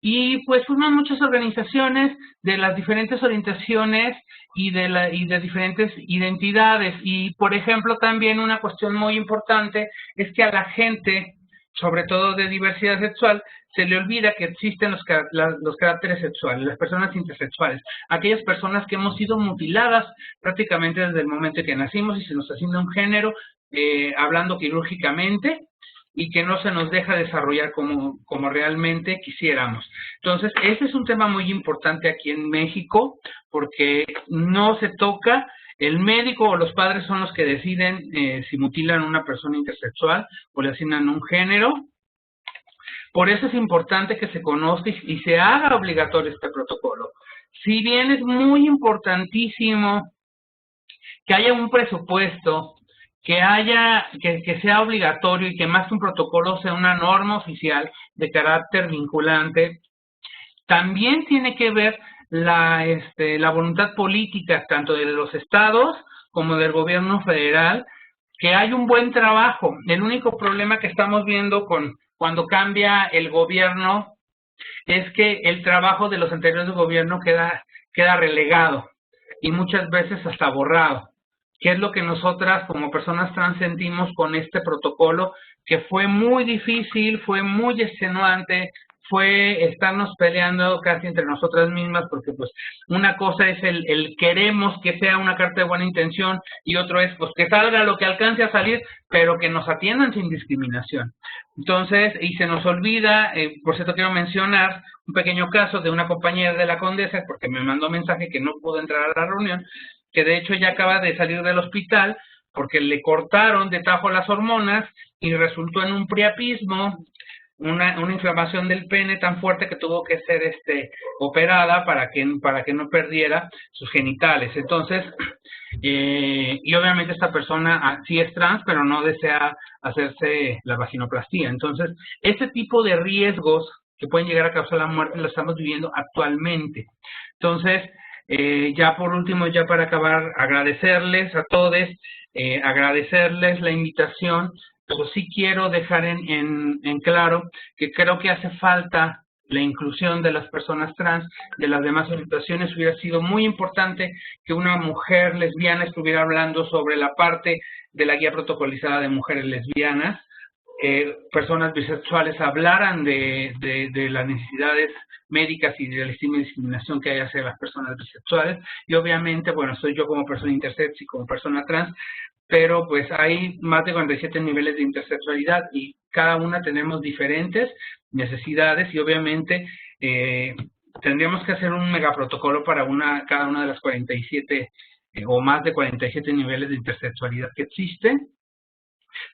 Y pues fuimos muchas organizaciones de las diferentes orientaciones y de diferentes identidades. Y por ejemplo, también una cuestión muy importante es que a la gente, sobre todo de diversidad sexual, se le olvida que existen los caracteres sexuales, las personas intersexuales, aquellas personas que hemos sido mutiladas prácticamente desde el momento en que nacimos y se nos asigna un género, hablando quirúrgicamente, y que no se nos deja desarrollar como realmente quisiéramos. Entonces, ese es un tema muy importante aquí en México, porque no se toca. El médico o los padres son los que deciden si mutilan a una persona intersexual o le asignan un género. Por eso es importante que se conozca y se haga obligatorio este protocolo. Si bien es muy importantísimo que haya un presupuesto, que sea obligatorio y que más que un protocolo sea una norma oficial de carácter vinculante, también tiene que ver la voluntad política tanto de los estados como del gobierno federal, que hay un buen trabajo. El único problema que estamos viendo cuando cambia el gobierno es que el trabajo de los anteriores gobiernos queda relegado y muchas veces hasta borrado. ¿Qué es lo que nosotras como personas trans sentimos con este protocolo? Que fue muy difícil, fue muy extenuante, fue estarnos peleando casi entre nosotras mismas, porque pues una cosa es el queremos que sea una carta de buena intención y otro es pues que salga lo que alcance a salir, pero que nos atiendan sin discriminación. Entonces, y se nos olvida, por cierto quiero mencionar un pequeño caso de una compañera de la Condesa, porque me mandó mensaje que no pudo entrar a la reunión, que de hecho ya acaba de salir del hospital porque le cortaron de tajo las hormonas y resultó en un priapismo, una inflamación del pene tan fuerte que tuvo que ser operada para que no perdiera sus genitales. Entonces, y obviamente esta persona sí es trans, pero no desea hacerse la vaginoplastia. Entonces, este tipo de riesgos que pueden llegar a causar la muerte lo estamos viviendo actualmente. Entonces, ya por último, ya para acabar, agradecerles a todos, agradecerles la invitación, pero sí quiero dejar en claro que creo que hace falta la inclusión de las personas trans, de las demás orientaciones. Hubiera sido muy importante que una mujer lesbiana estuviera hablando sobre la parte de la guía protocolizada de mujeres lesbianas, personas bisexuales hablaran de las necesidades médicas y de la estigma y discriminación que hay hacia las personas bisexuales. Y obviamente, bueno, soy yo como persona intersex y como persona trans, pero pues hay más de 47 niveles de intersexualidad y cada una tenemos diferentes necesidades y obviamente tendríamos que hacer un megaprotocolo para cada una de las 47 o más de 47 niveles de intersexualidad que existen,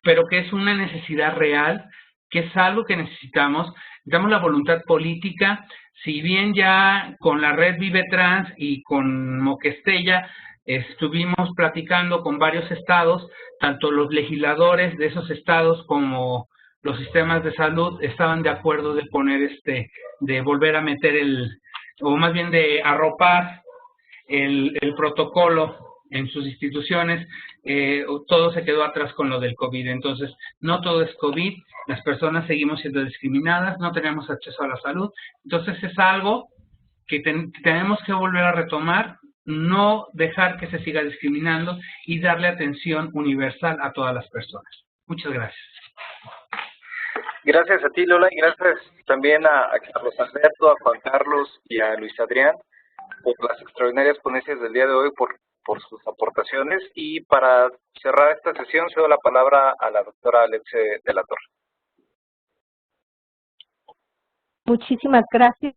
pero que es una necesidad real, que es algo que necesitamos la voluntad política. Si bien ya con la red Vive Trans y con Moquestella estuvimos platicando con varios estados, tanto los legisladores de esos estados como los sistemas de salud estaban de acuerdo de poner de volver a meter o más bien de arropar el protocolo en sus instituciones. Todo se quedó atrás con lo del COVID. Entonces, no todo es COVID, las personas seguimos siendo discriminadas, no tenemos acceso a la salud. Entonces, es algo que tenemos que volver a retomar, no dejar que se siga discriminando y darle atención universal a todas las personas. Muchas gracias. Gracias a ti, Lola, y gracias también a Carlos Alberto, a Juan Carlos y a Luis Adrián por las extraordinarias ponencias del día de hoy, por sus aportaciones. Y para cerrar esta sesión, cedo la palabra a la doctora Alexe de la Torre. Muchísimas gracias.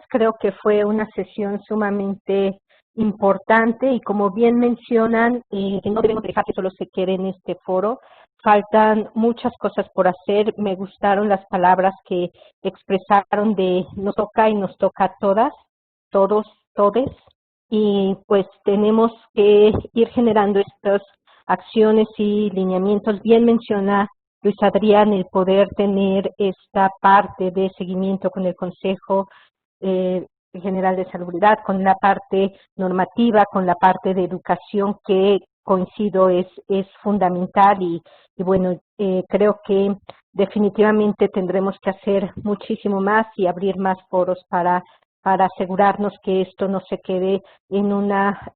Creo que fue una sesión sumamente importante y como bien mencionan, no debemos dejar que solo se quede en este foro. Faltan muchas cosas por hacer. Me gustaron las palabras que expresaron de nos toca y nos toca a todas, todos, todes, y pues tenemos que ir generando estas acciones y lineamientos. Bien menciona Luis Adrián el poder tener esta parte de seguimiento con el Consejo General de Salubridad, con la parte normativa, con la parte de educación que coincido es fundamental y bueno, creo que definitivamente tendremos que hacer muchísimo más y abrir más foros para asegurarnos que esto no se quede en una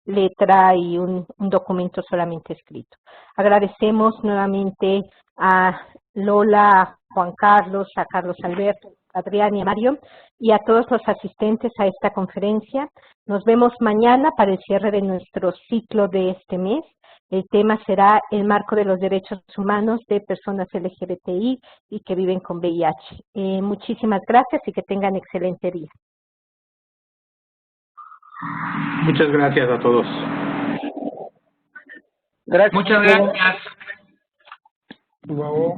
letra y un documento solamente escrito. Agradecemos nuevamente a Lola, a Juan Carlos, a Carlos Alberto, a Adrián y a Mario, y a todos los asistentes a esta conferencia. Nos vemos mañana para el cierre de nuestro ciclo de este mes. El tema será el marco de los derechos humanos de personas LGBTI y que viven con VIH. Muchísimas gracias y que tengan excelente día. Muchas gracias a todos. Gracias. Muchas gracias. Luego.